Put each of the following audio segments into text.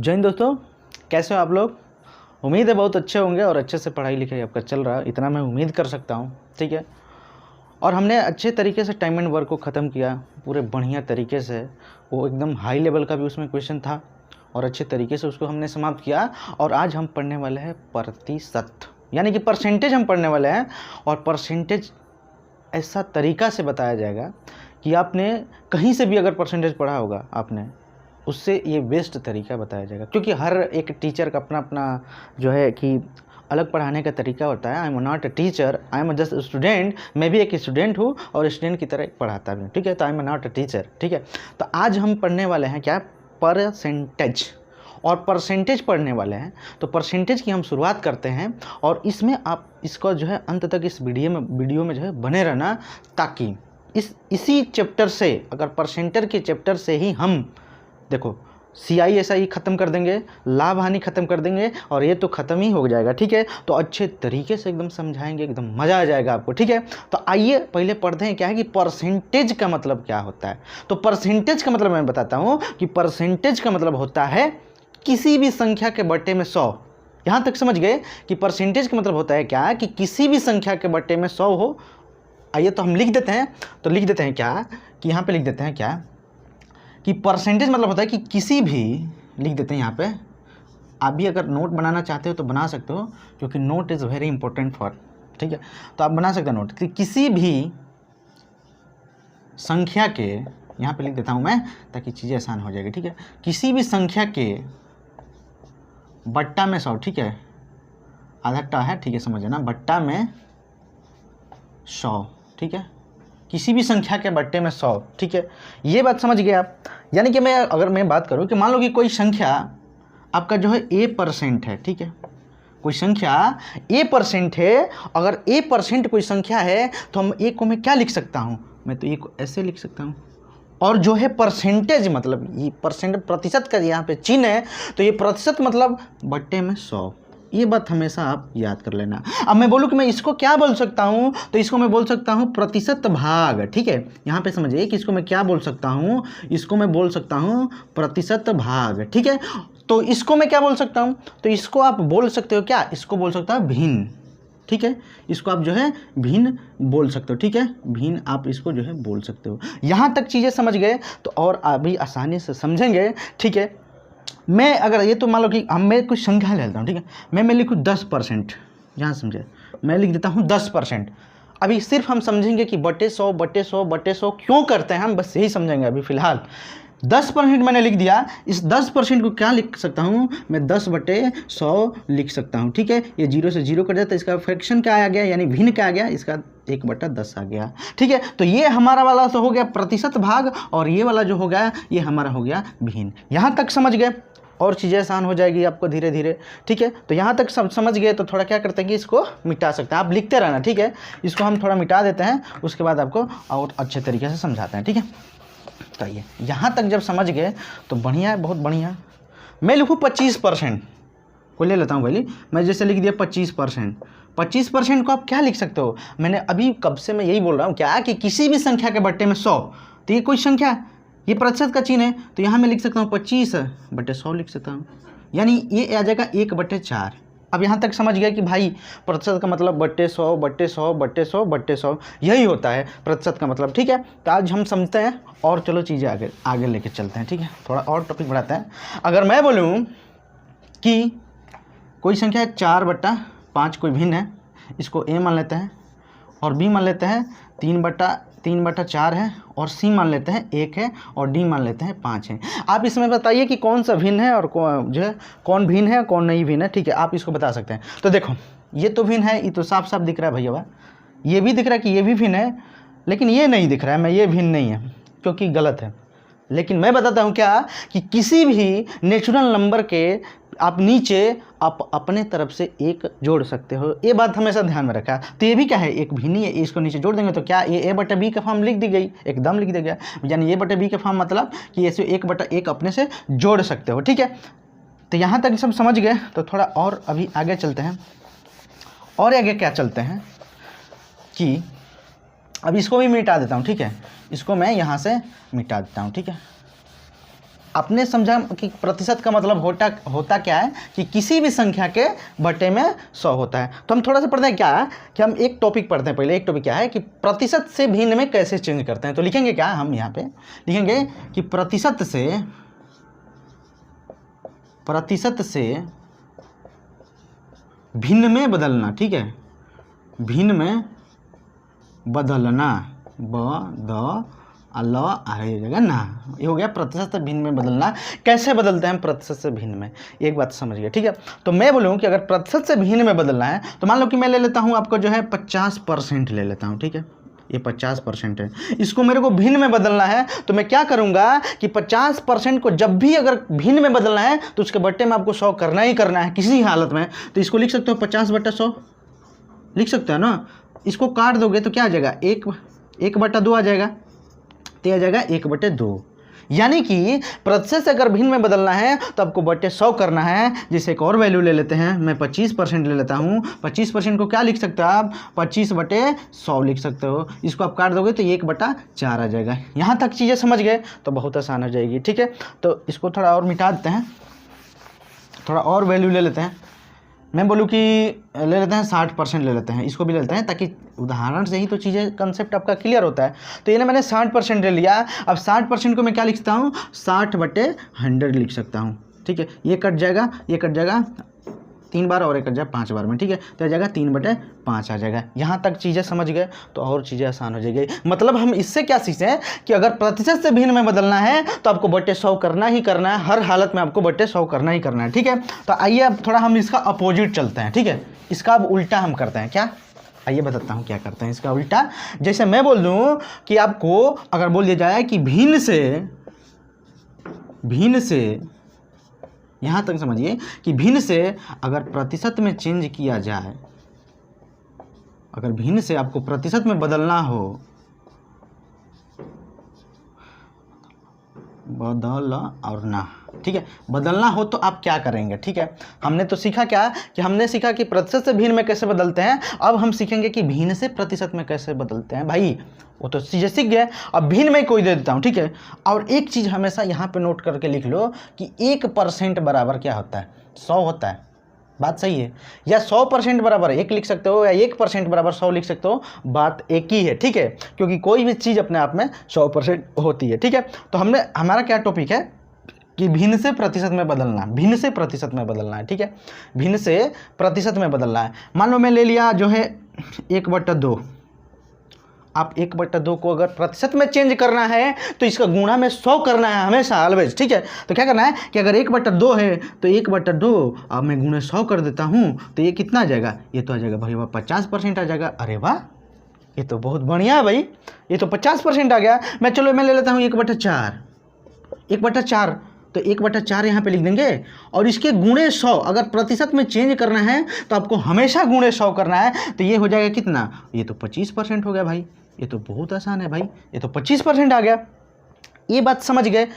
जय हिंद दोस्तों, कैसे हो आप लोग। उम्मीद है बहुत अच्छे होंगे और अच्छे से पढ़ाई लिखाई आपका चल रहा है, इतना मैं उम्मीद कर सकता हूँ। ठीक है, और हमने अच्छे तरीके से टाइम एंड वर्क को ख़त्म किया पूरे बढ़िया तरीके से। वो एकदम हाई लेवल का भी उसमें क्वेश्चन था और अच्छे तरीके से उसको हमने समाप्त किया। और आज हम पढ़ने वाले हैं प्रतिशत, यानी कि परसेंटेज हम पढ़ने वाले हैं। और परसेंटेज ऐसा तरीका से बताया जाएगा कि आपने कहीं से भी अगर परसेंटेज पढ़ा होगा आपने, उससे ये बेस्ट तरीका बताया जाएगा। क्योंकि हर एक टीचर का अपना अपना जो है कि अलग पढ़ाने का तरीका होता है। I am not a teacher, I am just student. मैं भी एक स्टूडेंट हूँ और स्टूडेंट की तरह पढ़ाता भी हूँ। ठीक है, तो I am not a teacher. ठीक है, तो आज हम पढ़ने वाले हैं क्या, परसेंटेज। और परसेंटेज पढ़ने वाले हैं तो परसेंटेज की हम शुरुआत करते हैं। और इसमें आप इसको जो है अंत तक इस वीडियो में जो है बने रहना, ताकि इसी चैप्टर से, अगर परसेंटेज के चैप्टर से ही हम देखो CISI ख़त्म कर देंगे, लाभ हानि ख़त्म कर देंगे और ये तो ख़त्म ही हो जाएगा। ठीक है, तो अच्छे तरीके से एकदम समझाएंगे, एकदम मज़ा आ जाएगा आपको। ठीक है, तो आइए पहले पढ़ते हैं क्या है कि परसेंटेज का मतलब क्या होता है। तो परसेंटेज का मतलब मैं बताता हूँ कि परसेंटेज का मतलब होता है किसी भी संख्या के बट्टे में 100। यहाँ तक समझ गए कि परसेंटेज का मतलब होता है क्या, कि किसी भी संख्या के बट्टे में 100 हो। आइए तो हम लिख देते हैं, तो लिख देते हैं क्या कि यहाँ पे लिख देते हैं क्या कि परसेंटेज मतलब होता है कि किसी भी, लिख देते हैं यहाँ पे। आप भी अगर नोट बनाना चाहते हो तो बना सकते हो, क्योंकि note is very important for. ठीक है, तो आप बना सकते हो नोट कि किसी भी संख्या के, यहाँ पे लिख देता हूँ मैं ताकि चीज़ें आसान हो जाएगी। ठीक है, किसी भी संख्या के बट्टा में 100। ठीक है, आधा टा है, ठीक है, समझ ना, बट्टा में 100। ठीक है, किसी भी संख्या के बट्टे में 100। ठीक है, ये बात समझ गए आप। यानी कि अगर मैं बात करूं कि मान लो कि कोई संख्या आपका जो है A% है। ठीक है, कोई संख्या A% है। अगर A% कोई संख्या है तो हम A को मैं क्या लिख सकता हूं, मैं तो A को ऐसे लिख सकता हूं। और जो है परसेंटेज मतलब ये परसेंट प्रतिशत का यहाँ पे चिन्ह है, तो ये प्रतिशत मतलब बट्टे में 100। ये बात हमेशा आप याद कर लेना। अब मैं बोलूँ कि मैं इसको क्या बोल सकता हूँ, तो इसको मैं बोल सकता हूँ प्रतिशत भाग। ठीक है, यहाँ पे समझिए कि इसको मैं क्या बोल सकता हूँ, इसको मैं बोल सकता हूँ प्रतिशत भाग। ठीक है, तो इसको मैं क्या बोल सकता हूँ, तो इसको आप बोल सकते हो क्या, इसको बोल सकता हूँ भिन्न। ठीक है, इसको आप जो है भिन्न बोल सकते हो। ठीक है, भिन्न आप इसको जो है बोल सकते हो। यहाँ तक चीज़ें समझ गए तो और अभी आसानी से समझेंगे। ठीक है, मैं अगर ये तो मान लो कि मैं कुछ संख्या ले लेता हूँ। ठीक है, मैं लिखूँ 10%। यहाँ समझे, मैं लिख देता हूँ 10%। अभी सिर्फ हम समझेंगे कि बटे 100 बटे 100 बटे 100 क्यों करते हैं, हम बस यही समझेंगे अभी फ़िलहाल। 10% मैंने लिख दिया, इस 10% को क्या लिख सकता हूँ मैं, 10/100 लिख सकता हूँ। ठीक है, ये 0 से 0 कट जाता है, इसका फ्रैक्शन क्या आ गया, यानी भिन्न क्या आ गया, इसका 1/10 आ गया। ठीक है, तो ये हमारा वाला तो हो गया प्रतिशत भाग, और ये वाला जो हो गया ये हमारा हो गया भिन्न। यहाँ तक समझ गए और चीज़ें आसान हो जाएगी आपको धीरे धीरे। ठीक है, तो यहाँ तक सब समझ गए तो थोड़ा क्या करते हैं कि इसको मिटा सकते हैं, आप लिखते रहना। ठीक है, इसको हम थोड़ा मिटा देते हैं, उसके बाद आपको और अच्छे तरीके से समझाते हैं। ठीक है, तो ये यहाँ तक जब समझ गए तो बढ़िया है, बहुत बढ़िया। मैं लिखूँ 25%, को ले लेता हूँ पहले। मैं जैसे लिख दिया 25%। 25% को आप क्या लिख सकते हो, मैंने अभी कब से मैं यही बोल रहा हूँ क्या, कि किसी भी संख्या के बट्टे में 100, तो ये कोई संख्या, ये प्रतिशत का चिन्ह है, तो यहाँ मैं लिख सकता हूँ 25/100 लिख सकता हूँ, यानी ये आ जाएगा 1/4। अब यहाँ तक समझ गया कि भाई प्रतिशत का मतलब बट्टे 100 बट्टे 100 बट्टे 100 बट्टे 100 यही होता है प्रतिशत का मतलब। ठीक है, तो आज हम समझते हैं और चलो चीज़ें आगे लेके चलते हैं। ठीक है, थोड़ा और टॉपिक बढ़ाते हैं। अगर मैं बोलूँ कि कोई संख्या है 4/5, कोई भिन्न है, इसको A मान लेते हैं, और B मान लेते हैं 3/4 है, और C मान लेते हैं 1 है, और D मान लेते हैं 5 है। आप इसमें बताइए कि कौन सा भिन्न है और जो है कौन भिन्न है कौन नहीं भिन्न है। ठीक है, आप इसको बता सकते हैं। तो देखो ये तो भिन्न है, ये तो साफ साफ दिख रहा है भैया, ये भी दिख रहा है कि ये भी भिन्न है, लेकिन ये नहीं दिख रहा है मैं, ये भिन्न नहीं है क्योंकि गलत है। लेकिन मैं बताता हूँ क्या, कि किसी भी नेचुरल नंबर के आप नीचे आप अपने तरफ से 1 जोड़ सकते हो, ये बात हमेशा ध्यान में रखा। तो ये भी क्या है, एक भिन्न है, इसको नीचे जोड़ देंगे तो क्या ये A/B का फॉर्म लिख दी गई, एकदम लिख दिया गया, यानी A/B का फॉर्म मतलब कि ऐसे 1/1 अपने से जोड़ सकते हो। ठीक है, तो यहाँ तक सब समझ गए, तो थोड़ा और अभी आगे चलते हैं। और आगे क्या चलते हैं कि अब इसको भी मिटा देता हूँ। ठीक है, इसको मैं यहाँ से मिटा देता हूँ। ठीक है, आपने समझा कि प्रतिशत का मतलब होता क्या है कि किसी भी संख्या के बटे में 100 होता है। तो हम थोड़ा सा पढ़ते हैं क्या है कि हम एक टॉपिक पढ़ते हैं पहले। एक टॉपिक क्या है कि प्रतिशत से भिन्न में कैसे चेंज करते हैं। तो लिखेंगे क्या हम यहाँ पे लिखेंगे कि प्रतिशत से भिन्न में बदलना, ठीक है, भिन्न में बदलना, जगह ना, ये हो गया प्रतिशत से भिन्न में बदलना। कैसे बदलते हैं हम प्रतिशत से भिन्न में, एक बात समझ गया, ठीक है। तो मैं बोलूँ कि अगर प्रतिशत से भिन्न में बदलना है तो मान लो कि मैं ले लेता हूँ आपको जो है 50% ले लेता हूँ, ठीक है, ये 50% है, इसको मेरे को भिन्न में बदलना है। तो मैं क्या करूँगा कि 50% को जब भी अगर भिन्न में बदलना है तो उसके बट्टे में आपको 100 करना ही करना है किसी हालत में। तो इसको लिख सकते हो 50/100 लिख सकते हो ना। इसको काट दोगे तो क्या आ जाएगा, 1/2 आ जाएगा, तो आ जाएगा 1/2। यानी कि प्रतिशत से अगर भिन्न में बदलना है तो आपको बटे 100 करना है। जैसे एक और वैल्यू ले लेते हैं, मैं 25% ले लेता हूँ। 25% को क्या लिख सकते हो आप, 25/100 लिख सकते हो। इसको आप काट दोगे तो 1/4 आ जाएगा। यहाँ तक चीज़ें समझ गए तो बहुत आसान हो जाएगी, ठीक है। तो इसको थोड़ा और मिटा देते हैं, थोड़ा और वैल्यू ले लेते हैं। मैं बोलूँ कि ले लेते हैं 60% ले लेते हैं, इसको भी ले लेते हैं ताकि उदाहरण से ही तो चीज़ें कंसेप्ट आपका क्लियर होता है। तो ये ना मैंने 60% ले लिया। अब 60% को मैं क्या लिखता हूँ, 60/100 लिख सकता हूँ, ठीक है। ये कट जाएगा, ये कट जाएगा 3 बार और एक कट जाए 5 बार में, ठीक है। तो आ जाएगा 3/5 आ जाएगा। यहाँ तक चीज़ें समझ गए तो और चीज़ें आसान हो जाएगी। मतलब हम इससे क्या सीखते हैं कि अगर प्रतिशत से भिन्न में बदलना है तो आपको बटे 100 करना ही करना है, हर हालत में आपको बटे 100 करना ही करना है, ठीक है। तो आइए अब थोड़ा हम इसका अपोजिट चलते हैं, ठीक है। इसका अब उल्टा हम करते हैं, क्या, आइए बताता हूँ क्या करते हैं इसका उल्टा। जैसे मैं बोल दूँ कि आपको अगर बोल दिया जाए कि भिन्न से यहाँ तक समझिए कि भिन्न से अगर प्रतिशत में चेंज किया जाए, अगर भिन्न से आपको प्रतिशत में बदलना हो, ठीक है, बदलना हो तो आप क्या करेंगे, ठीक है। हमने तो सीखा क्या कि हमने सीखा कि प्रतिशत से भिन्न में कैसे बदलते हैं। अब हम सीखेंगे कि भिन्न से प्रतिशत में कैसे बदलते हैं। भाई वो तो चीज़ें सीख गए, अब भिन्न में कोई दे देता हूँ, ठीक है। और एक चीज़ हमेशा यहाँ पे नोट करके लिख लो कि 1% बराबर क्या होता है, 100 होता है। बात सही है, या 100% बराबर 1 लिख सकते हो, या 1% बराबर 100 लिख सकते हो, बात एक ही है, ठीक है। क्योंकि कोई भी चीज़ अपने आप में 100% होती है, ठीक है। तो हमारा क्या टॉपिक है कि भिन्न से प्रतिशत में बदलना, भिन्न से प्रतिशत में बदलना है, ठीक है। भिन्न से प्रतिशत में बदलना है। मान लो मैं ले लिया जो है 1/2। आप 1/2 को अगर प्रतिशत में चेंज करना है तो इसका गुणा में 100 करना है हमेशा, ऑलवेज, ठीक है। तो क्या करना है कि अगर 1/2 है तो 1/2 अब मैं गुणे 100 कर देता हूँ तो ये कितना आ जाएगा, ये तो आ जाएगा भाई 50% आ जाएगा। अरे वाह, ये तो बहुत बढ़िया है भाई, ये तो 50% आ गया। मैं ले लेता हूँ 1/4, 1/4, तो 1/4 यहाँ पे लिख देंगे और इसके गुणे 100। अगर प्रतिशत में चेंज करना है तो आपको हमेशा गुणे 100 करना है। तो ये हो जाएगा कितना, ये तो 25% हो गया भाई, ये तो बहुत आसान है भाई, ये तो 25% आ गया। ये बात समझ गए।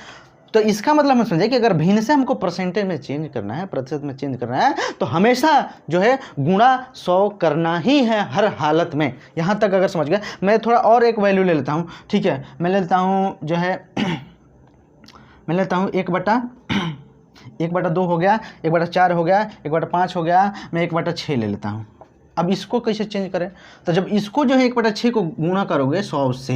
तो इसका मतलब हम समझे कि अगर भिन्न से हमको परसेंटेज में चेंज करना है, प्रतिशत में चेंज करना है, तो हमेशा जो है गुणा 100 करना ही है हर हालत में। यहाँ तक अगर समझ गए। मैं थोड़ा और एक वैल्यू ले लेता हूँ, ठीक है। मैं ले लेता हूँ जो है मैं लेता हूँ 1/2 हो गया, 1/4 हो गया, 1/5 हो गया, मैं 1/6 ले लेता हूँ। अब इसको कैसे चेंज करें, तो जब इसको जो है 1/6 को गुणा करोगे 100 से,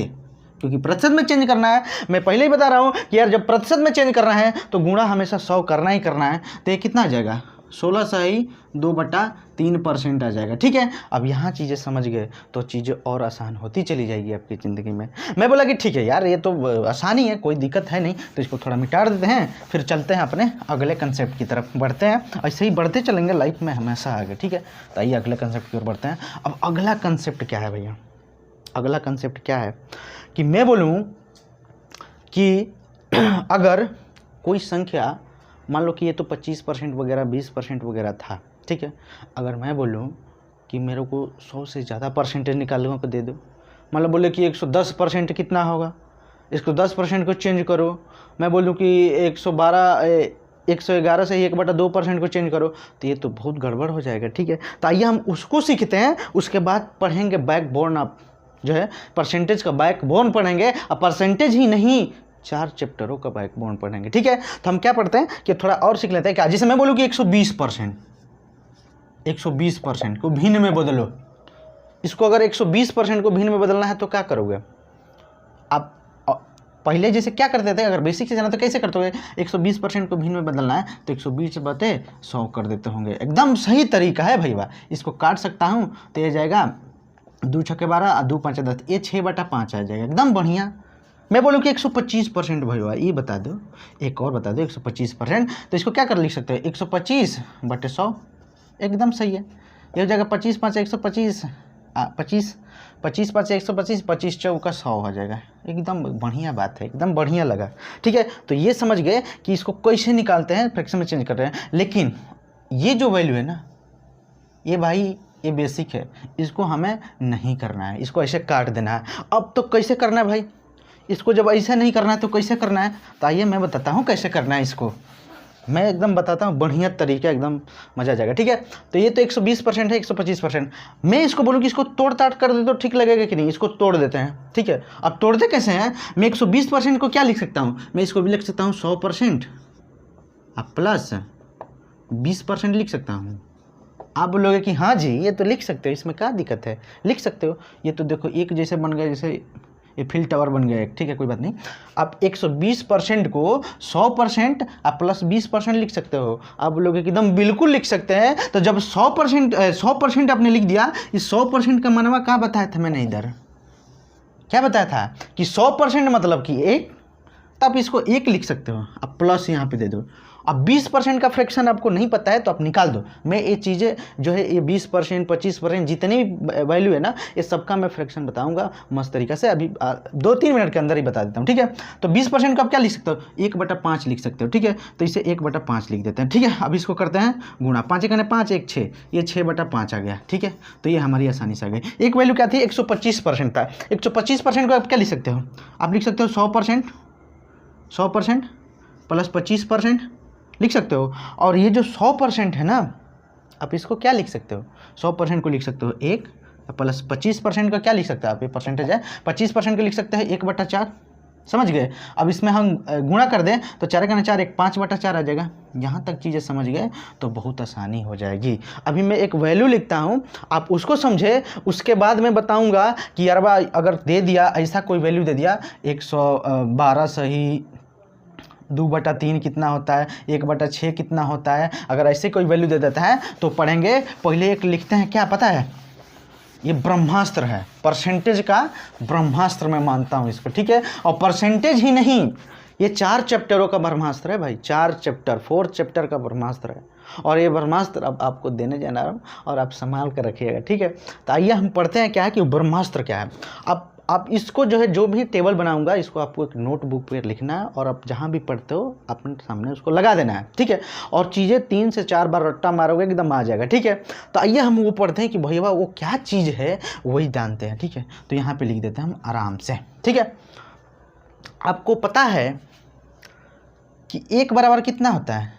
क्योंकि प्रतिशत में चेंज करना है। मैं पहले ही बता रहा हूँ कि यार जब प्रतिशत में चेंज करना है तो गुणा हमेशा 100 करना ही करना है। तो ये कितना आ जाएगा, 16 से ही 2/3% आ जाएगा, ठीक है। अब यहाँ चीज़ें समझ गए तो चीज़ें और आसान होती चली जाएगी आपकी ज़िंदगी में। मैं बोला कि ठीक है यार ये तो आसानी है, कोई दिक्कत है नहीं, तो इसको थोड़ा मिटा देते हैं, फिर चलते हैं अपने अगले कंसेप्ट की तरफ बढ़ते हैं। ऐसे ही बढ़ते चलेंगे लाइफ में हमेशा आगे, ठीक है। तो आइए अगले कंसेप्ट की ओर बढ़ते हैं। अब अगला कंसेप्ट क्या है भैया, अगला कंसेप्ट क्या है कि मैं बोलूँ कि अगर कोई संख्या, मान लो कि ये तो 25% वगैरह 20% वगैरह था, ठीक है। अगर मैं बोलूँ कि मेरे को 100 से ज़्यादा परसेंटेज निकालने को दे दो, मान लो बोले कि 110% कितना होगा, इसको 10% को चेंज करो। मैं बोलूँ कि 111 से ही 1/2% को चेंज करो, तो ये तो बहुत गड़बड़ हो जाएगा, ठीक है। तो आइए हम उसको सीखते हैं, उसके बाद पढ़ेंगे बैकबोन ऑफ जो है परसेंटेज का बैकबोन पढ़ेंगे। और परसेंटेज ही नहीं, 4 चैप्टरों का बैकबोन पढ़ेंगे, ठीक है। तो हम क्या पढ़ते हैं कि थोड़ा और सीख लेते हैं। क्या, जैसे मैं बोलूँ कि 120% को भिन्न में बदलो, इसको अगर 120% को भिन्न में बदलना है तो क्या करोगे आप? पहले जैसे क्या करते थे, अगर बेसिक से जाना तो कैसे करते हो, 120% को भिन्न में बदलना है तो 120/100 कर देते होंगे। एकदम सही तरीका है भैया। इसको काट सकता हूँ तो ये जाएगा 2 छक्के 12 और 2 5 10, ये 6/5 आ जाएगा, एकदम बढ़िया। मैं बोलूँ कि 125% भैया, ये बता दो, एक और बता दो 125%, तो इसको क्या कर लिख सकते हो, 125/100, एकदम सही है। ये हो जाएगा 25 5 125, 25 25 5 125, 25 चौका 100 हो जाएगा। एकदम बढ़िया बात है, एकदम बढ़िया लगा, ठीक है। तो ये समझ गए कि इसको कैसे निकालते हैं, फ्रैक्शन में चेंज कर रहे हैं। लेकिन ये जो वैल्यू है ना, ये भाई ये बेसिक है, इसको हमें नहीं करना है, इसको ऐसे काट देना है। अब तो कैसे करना है भाई, इसको जब ऐसे नहीं करना है तो कैसे करना है, तो आइए मैं बताता हूँ कैसे करना है। इसको मैं एकदम बताता हूँ, बढ़िया तरीका, एकदम मज़ा आ जाएगा, ठीक है। तो ये तो 120% है, 125%। मैं इसको बोलूँ कि इसको तोड़ ताड़ कर दे तो ठीक लगेगा कि नहीं, इसको तोड़ देते हैं, ठीक है। अब तोड़ते कैसे हैं, मैं 120% को क्या लिख सकता हूँ, मैं इसको भी लिख सकता हूँ 100% अब प्लस 20% लिख सकता हूँ। आप बोलोगे कि हाँ जी ये तो लिख सकते हो, इसमें क्या दिक्कत है, लिख सकते हो। ये तो देखो एक जैसे बन गया, जैसे ये फील्ड टावर बन गया एक, ठीक है, कोई बात नहीं। आप 120% को 100% आप प्लस 20% लिख सकते हो। आप लोग एकदम बिल्कुल लिख सकते हैं। तो जब 100% आपने लिख दिया, इस 100% का मनवा क्या बताया था मैंने इधर, क्या बताया था कि 100% मतलब कि 1, तो आप इसको 1 लिख सकते हो, आप प्लस यहाँ पे दे दो। अब 20% का फ्रैक्शन आपको नहीं पता है तो आप निकाल दो। मैं ये चीज़ें जो है ये 20% 25% जितनी भी वैल्यू है ना, ये सबका मैं फ्रैक्शन बताऊंगा मस्त तरीका से, अभी 2-3 मिनट के अंदर ही बता देता हूँ, ठीक है। तो 20% का आप क्या लिख सकते हो, 1/5 लिख सकते हो, ठीक है। तो इसे 1/5 लिख देते हैं, ठीक है। अब इसको करते हैं गुणा, 5 × 5 = 6, ये 6/5 आ गया, ठीक है। तो ये हमारी आसानी से आ गई। एक वैल्यू क्या थी, 125% था। 125% को आप क्या लिख सकते हो, आप लिख सकते हो 100% प्लस 25% लिख सकते हो। और ये जो 100% है ना, आप इसको क्या लिख सकते हो, 100% को लिख सकते हो 1 प्लस 25% का क्या लिख सकते हो आप, ये परसेंटेज है, 25% को लिख सकते हैं 1/4, समझ गए। अब इसमें हम गुणा कर दें तो 4 × 4 = 5/4 आ जाएगा। यहाँ तक चीज़ें समझ गए तो बहुत आसानी हो जाएगी। अभी मैं एक वैल्यू लिखता हूँ, आप उसको समझे, उसके बाद मैं बताऊँगा कि यार अगर दे दिया ऐसा कोई वैल्यू दे दिया 112 सही 2/3 कितना होता है, 1/6 कितना होता है, अगर ऐसे कोई वैल्यू दे देता है तो पढ़ेंगे। पहले एक लिखते हैं, क्या पता है, ये ब्रह्मास्त्र है, परसेंटेज का ब्रह्मास्त्र मैं मानता हूँ इसको, ठीक है। और परसेंटेज ही नहीं, ये 4 चैप्टरों का ब्रह्मास्त्र है भाई, 4 चैप्टर 4 चैप्टर का ब्रह्मास्त्र है। और ये ब्रह्मास्त्र अब आपको देने जाना रहा हूँ और आप संभाल कर रखिएगा, ठीक है। तो आइए हम पढ़ते हैं क्या है कि ब्रह्मास्त्र क्या है। अब आप इसको जो है, जो भी टेबल बनाऊंगा इसको आपको एक नोटबुक पे लिखना है और आप जहाँ भी पढ़ते हो अपने सामने उसको लगा देना है, ठीक है। और चीज़ें 3 से 4 बार रट्टा मारोगे एकदम आ जाएगा, ठीक है। तो आइए हम वो पढ़ते हैं कि भैया वो क्या चीज़ है, वही जानते हैं, ठीक है। तो यहाँ पे लिख देते हैं हम आराम से, ठीक है। आपको पता है कि 1 बराबर कितना होता है,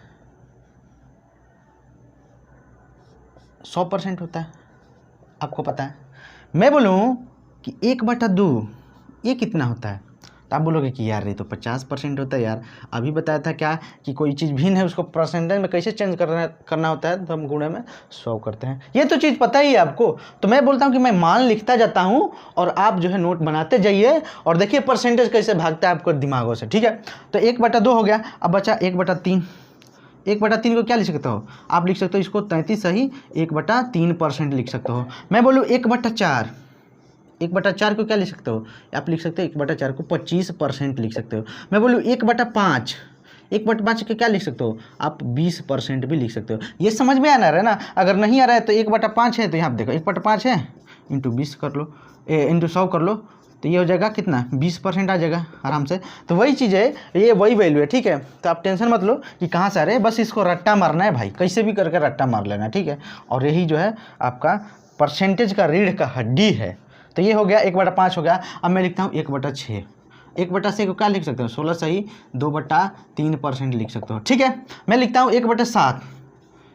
100% होता है, आपको पता है। मैं बोलूँ कि 1/2 ये कितना होता है, तो आप बोलोगे कि यार ये तो 50% होता है यार। अभी बताया था क्या कि कोई चीज़ भिन्न है उसको परसेंटेज में कैसे चेंज करना होता है, तो हम गुणे में 100 करते हैं। ये तो चीज़ पता ही है आपको। तो मैं बोलता हूँ कि मैं मान लिखता जाता हूँ और आप जो है नोट बनाते जाइए और देखिए परसेंटेज कैसे भागता है आपको दिमागों से, ठीक है। तो 1/2 हो गया, अब बचा 1/3। 1/3 को क्या लिख सकते हो, आप लिख सकते हो इसको 33 सही 1/3% लिख सकते हो। मैं बोलूँ 1/4, 1/4 को क्या लिख सकते हो, आप लिख सकते हो 1/4 को 25% लिख सकते हो। मैं बोलूँ 1/5, 1/5 को क्या लिख सकते हो, आप 20% भी लिख सकते हो। ये समझ में आना है ना। अगर नहीं आ रहा है तो 1/5 है, तो यहाँ देखो 1/5 है इंटू 20 कर लो, इंटू 100 कर लो, तो ये हो जाएगा कितना, 20% आ जाएगा आराम से। तो वही चीज़ है, ये वही वैल्यू है, ठीक है। तो आप टेंशन मत लो कि कहाँ से आ रहे हैं, बस इसको रट्टा मारना है भाई, कैसे भी करके रट्टा मार लेना, ठीक है। और यही जो है आपका परसेंटेज का रीढ़ का हड्डी है। तो ये हो गया 1/5 हो गया। अब मैं लिखता हूँ 1/6, 1/6 को क्या लिख सकते हो, 16 सही 2/3% लिख सकते हो, ठीक है। मैं लिखता हूँ 1/7,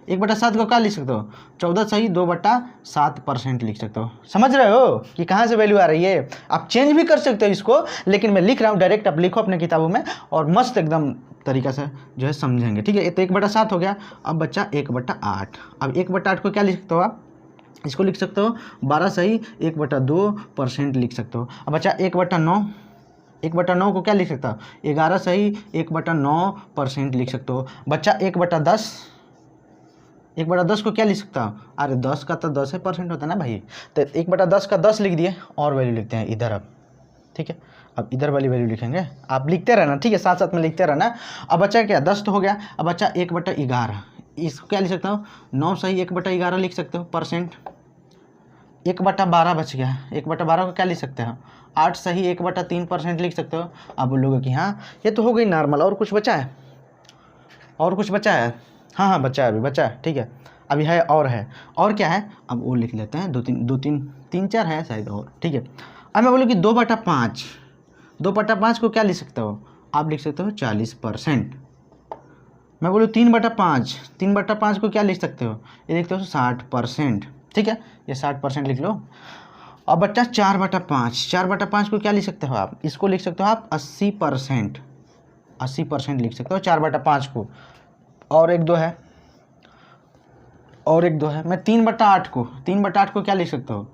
1/7 को क्या लिख सकते हो, 14 सही 2/7% लिख सकते हो। समझ रहे हो कि कहाँ से वैल्यू आ रही है। आप चेंज भी कर सकते हो इसको, लेकिन मैं लिख रहा हूँ डायरेक्ट, आप लिखो अपने किताबों में और मस्त एकदम तरीका से जो है समझेंगे, ठीक है। तो 1/7 हो गया। अब बच्चा 1/8। अब 1/8 को क्या लिख सकते हो आप, इसको लिख सकते हो 12 सही 1/2% लिख सकते हो। अब बच्चा 1/9, 1/9 को क्या लिख सकता हो, 11 सही 1/9% लिख सकते हो। बच्चा 1/10, 1/10 को क्या लिख सकता हो, अरे 10 का तो 10% होता है ना भाई, तो 1/10 का 10 लिख दिए और वैल्यू लिखते हैं इधर अब, ठीक है। अब इधर वाली वैल्यू लिखेंगे, आप लिखते रहना, ठीक है, साथ साथ में लिखते रहना। अब बच्चा क्या 10 तो हो गया। अब बच्चा 1/11, इसको क्या लिख सकता हूँ, 9 सही 1/11 लिख सकते हो परसेंट। 1/12 बच गया, 1/12 को क्या लिख सकते हो, 8 सही 1/3% लिख सकते हो। आप बोलोगे कि हाँ ये तो हो गई नॉर्मल, और कुछ बचा है, और कुछ बचा है, हाँ हाँ बचा है, अभी बचा है, ठीक है, अभी है और क्या है, अब वो लिख लेते हैं, 3-4 है शायद और, ठीक है। अब मैं बोलूँ कि 2/5, 2/5 को क्या लिख सकते हो, आप लिख सकते हो 40%। मैं बोलूँ 3/5, 3/5 को क्या लिख सकते हो, ये लिखते हो 60%, ठीक है, ये 60% लिख लो। अब बच्चा 4/5, 4/5 को क्या लिख सकते हो आप, इसको लिख सकते हो आप 80%, 80% लिख सकते हो 4/5 को। और एक दो है, मैं 3/8 को, 3/8 को क्या लिख सकते हो,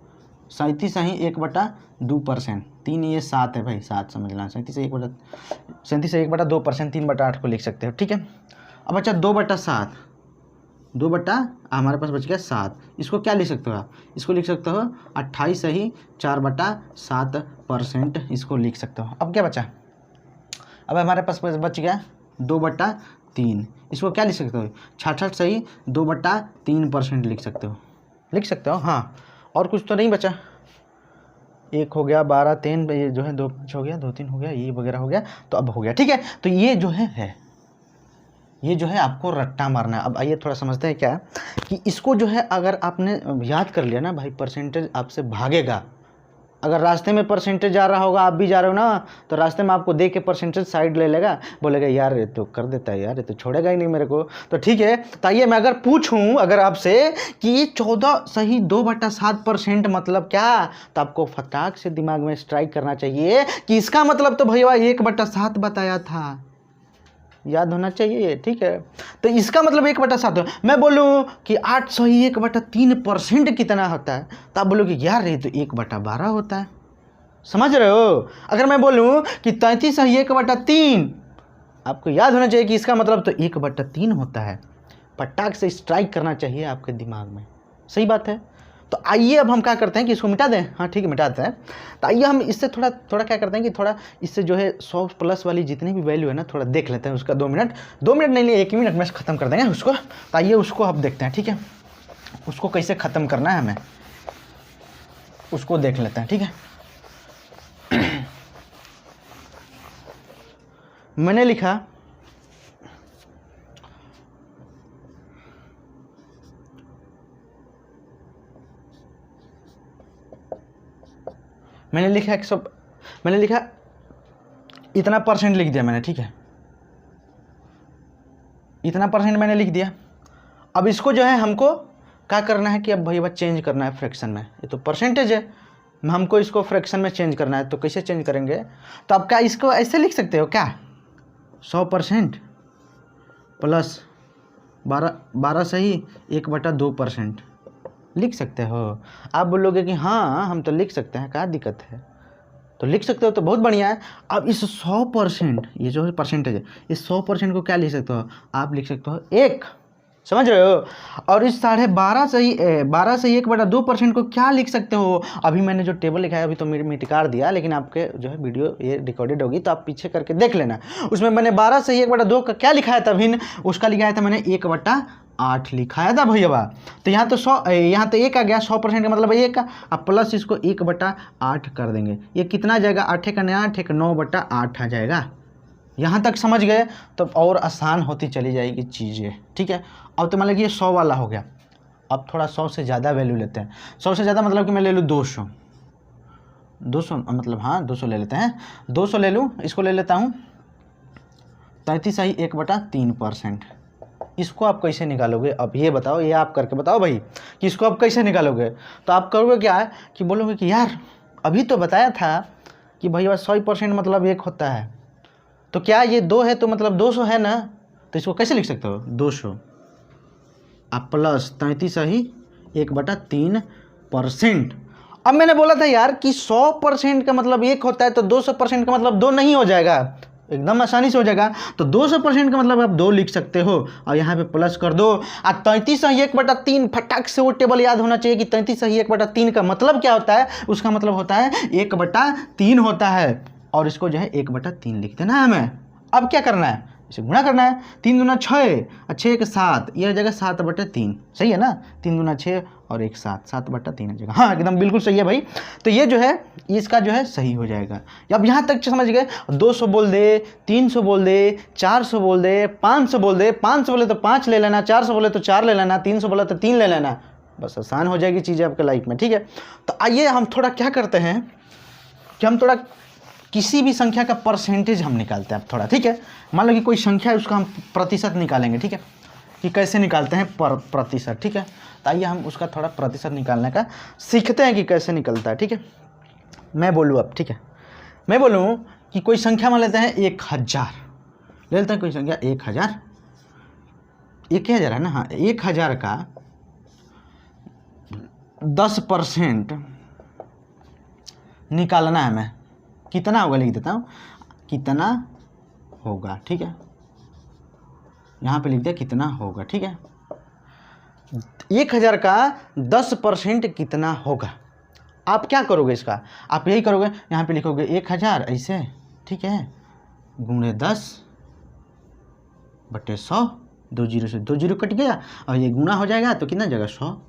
37 सही 1/2%, 3 ये 7 है भाई, 7 समझना, 37 से 1/2% 3/8 को लिख सकते हो, ठीक है। अब बच्चा 2/7, हमारे पास बच गया 7, इसको क्या लिख सकते हो आप, इसको लिख सकते हो 28 सही 4/7%, इसको लिख सकते हो। अब क्या बचा, अब हमारे पास बच गया 2/3, इसको क्या लिख सकते हो, 66 सही 2/3% लिख सकते हो, हाँ। और कुछ तो नहीं बचा, 1 हो गया 12 3, ये जो है 2 5 हो गया, 2 3 हो गया, ये वगैरह हो गया, तो अब हो गया, ठीक है। तो ये जो है ये जो है आपको रट्टा मारना है। अब आइए थोड़ा समझते हैं क्या है कि इसको जो है अगर आपने याद कर लिया ना भाई, परसेंटेज आपसे भागेगा। अगर रास्ते में परसेंटेज जा रहा होगा, आप भी जा रहे हो ना, तो रास्ते में आपको देख के परसेंटेज साइड ले लेगा, बोलेगा यार ये तो कर देता है यार, ये तो छोड़ेगा ही नहीं मेरे को। तो ठीक है, तो आइए मैं अगर पूछूं अगर आपसे कि ये 14 सही 2/7% मतलब क्या, तो आपको फटाक से दिमाग में स्ट्राइक करना चाहिए कि इसका मतलब तो भैया 1/7 बताया था, याद होना चाहिए, ठीक है। तो इसका मतलब 1/7 है। मैं बोलूँ कि 8 सही 1/3% कितना होता है, तो आप बोलोगे यार ये तो 1/12 होता है, समझ रहे हो। अगर मैं बोलूँ कि 33 सही 1/3, आपको याद होना चाहिए कि इसका मतलब तो 1/3 होता है। पटाख से स्ट्राइक करना चाहिए आपके दिमाग में, सही बात है। तो आइए अब हम क्या करते हैं कि इसको मिटा दें, हाँ ठीक है मिटाते हैं। तो आइए हम इससे थोड़ा क्या करते हैं कि थोड़ा इससे जो है 100+ वाली जितनी भी वैल्यू है ना, थोड़ा देख लेते हैं उसका। 2 मिनट नहीं 1 मिनट में ख़त्म कर देंगे उसको। तो आइए उसको अब देखते हैं, ठीक है, उसको कैसे ख़त्म करना है हमें, उसको देख लेते हैं, ठीक है। मैंने लिखा इतना परसेंट लिख दिया मैंने, ठीक है, इतना परसेंट मैंने लिख दिया। अब इसको जो है हमको क्या करना है कि अब भैया चेंज करना है फ्रैक्शन में। ये तो परसेंटेज है, हमको इसको फ्रैक्शन में चेंज करना है, तो कैसे चेंज करेंगे। तो आप क्या इसको ऐसे लिख सकते हो क्या, 100% प्लस 12 सही 1/2% लिख सकते हो। आप बोलोगे कि हाँ हम तो लिख सकते हैं, क्या दिक्कत है, तो लिख सकते हो, तो बहुत बढ़िया है। अब इस 100%, ये जो है परसेंटेज है, इस 100% को क्या लिख सकते हो, आप लिख सकते हो 1, समझ रहे हो। और इस 12.5 सही 1/2% को क्या लिख सकते हो, अभी मैंने जो टेबल लिखा है अभी तो मेरे मिटिकार दिया, लेकिन आपके जो है वीडियो ये रिकॉर्डेड होगी तो आप पीछे करके देख लेना। उसमें मैंने 12 सही 1/2 का क्या लिखाया था अभी, उसका लिखाया था मैंने 1/8 लिखाया था भैया। तो यहाँ तो 100, यहाँ तो 1 आ गया, 100% का मतलब 1 का, अब प्लस इसको 1/8 कर देंगे, ये कितना आ जाएगा, 8 का 8 9/8 आ जाएगा। यहाँ तक समझ गए, तो और आसान होती चली जाएगी चीज़ें, ठीक है। अब तो मान लीजिए 100 वाला हो गया, अब थोड़ा 100 से ज़्यादा वैल्यू लेते हैं। 100 से ज़्यादा मतलब कि मैं ले लूँ 200 मतलब हाँ 200 ले लेते हैं, 200 ले लूँ, इसको ले लेता हूँ 33 सही 1/3%, इसको आप कैसे निकालोगे? अब ये बताओ, ये आप करके बताओ भाई कि इसको आप कैसे निकालोगे। तो आप करोगे क्या है कि बोलोगे कि यार अभी तो बताया था कि भैया 100% मतलब 1 होता है, तो क्या ये 2 है तो मतलब 200 है ना, तो इसको कैसे लिख सकते हो? 200 आप प्लस 33 ही 1/3%। अब मैंने बोला था यार कि 100% का मतलब 1 होता है, तो 200% का मतलब 2 नहीं हो जाएगा, एकदम आसानी से हो जाएगा। तो 200% का मतलब आप 2 लिख सकते हो और यहाँ पे प्लस कर दो। और 33 ही 1/3 फटाक से वो टेबल याद होना चाहिए कि 33 ही 1/3 का मतलब क्या होता है? उसका मतलब होता है 1/3 होता है, और इसको जो है 1/3 लिख देना है हमें। अब क्या करना है? इसे गुणा करना है। 3 दूना 6 और 6 के 7, ये हो जाएगा 7/3, सही है ना? 3 दूना 6 और 1 7, 7/3 हो जाएगा। हाँ एकदम बिल्कुल सही है भाई। तो ये जो है इसका जो है सही हो जाएगा। अब यहाँ तक समझ गए? 200 बोल दे, 300 बोल दे, 400 बोल दे, 500 बोल दे, 500 बोले तो 5 ले लेना, 400 बोले तो 4 ले लेना, 300 बोले तो 3 ले लेना, बस आसान हो जाएगी चीज़ें आपके लाइफ में, ठीक है। तो आइए हम थोड़ा क्या करते हैं कि हम थोड़ा किसी भी संख्या का परसेंटेज हम निकालते हैं अब थोड़ा, ठीक है। मान लो कि कोई संख्या है, उसका हम प्रतिशत निकालेंगे, ठीक है, कि कैसे निकालते हैं प्रतिशत, ठीक है। तो आइए हम उसका थोड़ा प्रतिशत निकालने का सीखते हैं कि कैसे निकलता है, ठीक है। मैं बोलूँ अब, ठीक है, मैं बोलूँ कि कोई संख्या मान लेते हैं 1000, ले लेते हैं कोई संख्या 1000, 1000 है ना, हाँ 1000 का 10% निकालना है हमें। कितना होगा लिख देता हूँ, कितना होगा, ठीक है, यहाँ पे लिख दिया कितना होगा, ठीक है। 1000 का 10% कितना होगा? आप क्या करोगे इसका? आप यही करोगे, यहाँ पे लिखोगे 1000 ऐसे, ठीक है, गुणे 10/100, 2 जीरो से 2 जीरो कट गया और ये गुणा हो जाएगा तो कितना जगह 100,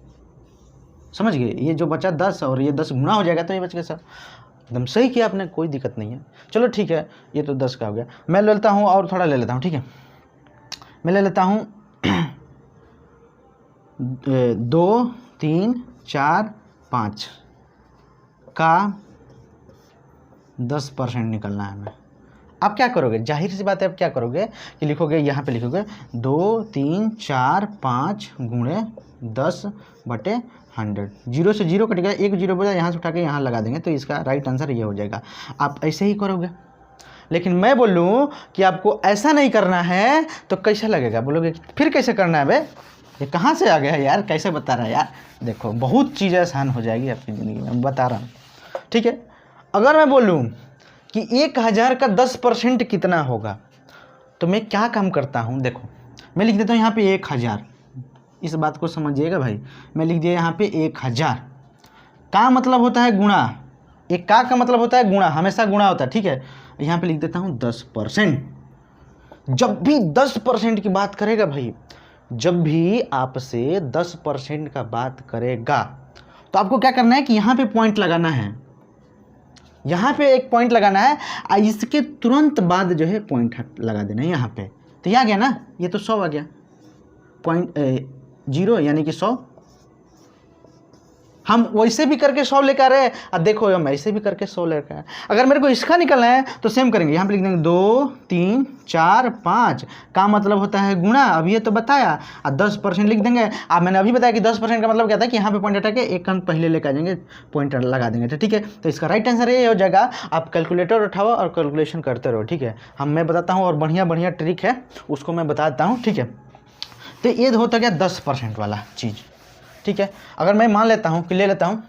समझ गए? ये जो बचा 10 और ये 10 गुणा हो जाएगा तो ये बच गया 100। एकदम सही किया आपने, कोई दिक्कत नहीं है। चलो ठीक है, ये तो 10 का हो गया। मैं ले लेता हूँ और थोड़ा ले लेता हूँ, ठीक है, मैं ले लेता हूँ 2 3 4 5 का 10% निकलना है हमें। आप क्या करोगे? जाहिर सी बात है, आप क्या करोगे कि लिखोगे, यहाँ पे लिखोगे 2 3 4 5 गुणे 10/100। 0 से 0 कट गया, 1 0 बचा, यहाँ से उठा के यहाँ लगा देंगे, तो इसका राइट आंसर ये हो जाएगा। आप ऐसे ही करोगे। लेकिन मैं बोलूँ कि आपको ऐसा नहीं करना है तो कैसा लगेगा? बोलोगे फिर कैसे करना है बे, ये कहाँ से आ गया यार, कैसे बता रहा है यार? देखो बहुत चीज़ें आसान हो जाएगी आपकी ज़िंदगी में, बता रहा हूँ, ठीक है। अगर मैं बोलूँ कि 1000 का 10% कितना होगा, तो मैं क्या काम करता हूँ? देखो मैं लिख देता हूँ यहाँ पे 1000, इस बात को समझिएगा भाई। मैं लिख दिया यहाँ पे 1000 का मतलब होता है गुणा, एक का मतलब होता है गुणा, हमेशा गुणा होता है, ठीक है। यहाँ पे लिख देता हूँ 10%। जब भी 10% की बात करेगा भाई, जब भी आपसे 10% का बात करेगा तो आपको क्या करना है कि यहाँ पे पॉइंट लगाना है, यहाँ पे एक पॉइंट लगाना है और इसके तुरंत बाद जो है पॉइंट लगा देना है यहाँ पे। तो ये आ गया ना, ये तो 100 आ गया, पॉइंट 0 यानी कि 100। हम वैसे भी करके 100 लेकर आ रहे हैं, अब देखो हम ऐसे भी करके 100 लेकर आए। अगर मेरे को इसका निकलना है तो सेम करेंगे, यहाँ पे लिख देंगे 2 3 4 5 का मतलब होता है गुणा, अभी ये तो बताया, और 10% लिख देंगे। अब मैंने अभी बताया कि 10% का मतलब क्या था कि यहाँ पे पॉइंट हटा के एक अंक पहले लेकर आ जाएंगे, पॉइंट लगा देंगे, तो ठीक है। तो इसका राइट आंसर ये हो जाएगा। आप कैलकुलेटर उठाओ और कैलकुलेशन करते रहो, ठीक है। मैं बताता हूँ और बढ़िया बढ़िया ट्रिक है उसको मैं बताता हूँ, ठीक है। तो ये होता गया 10% वाला चीज़, ठीक है। अगर मैं मान लेता हूँ कि ले लेता हूँ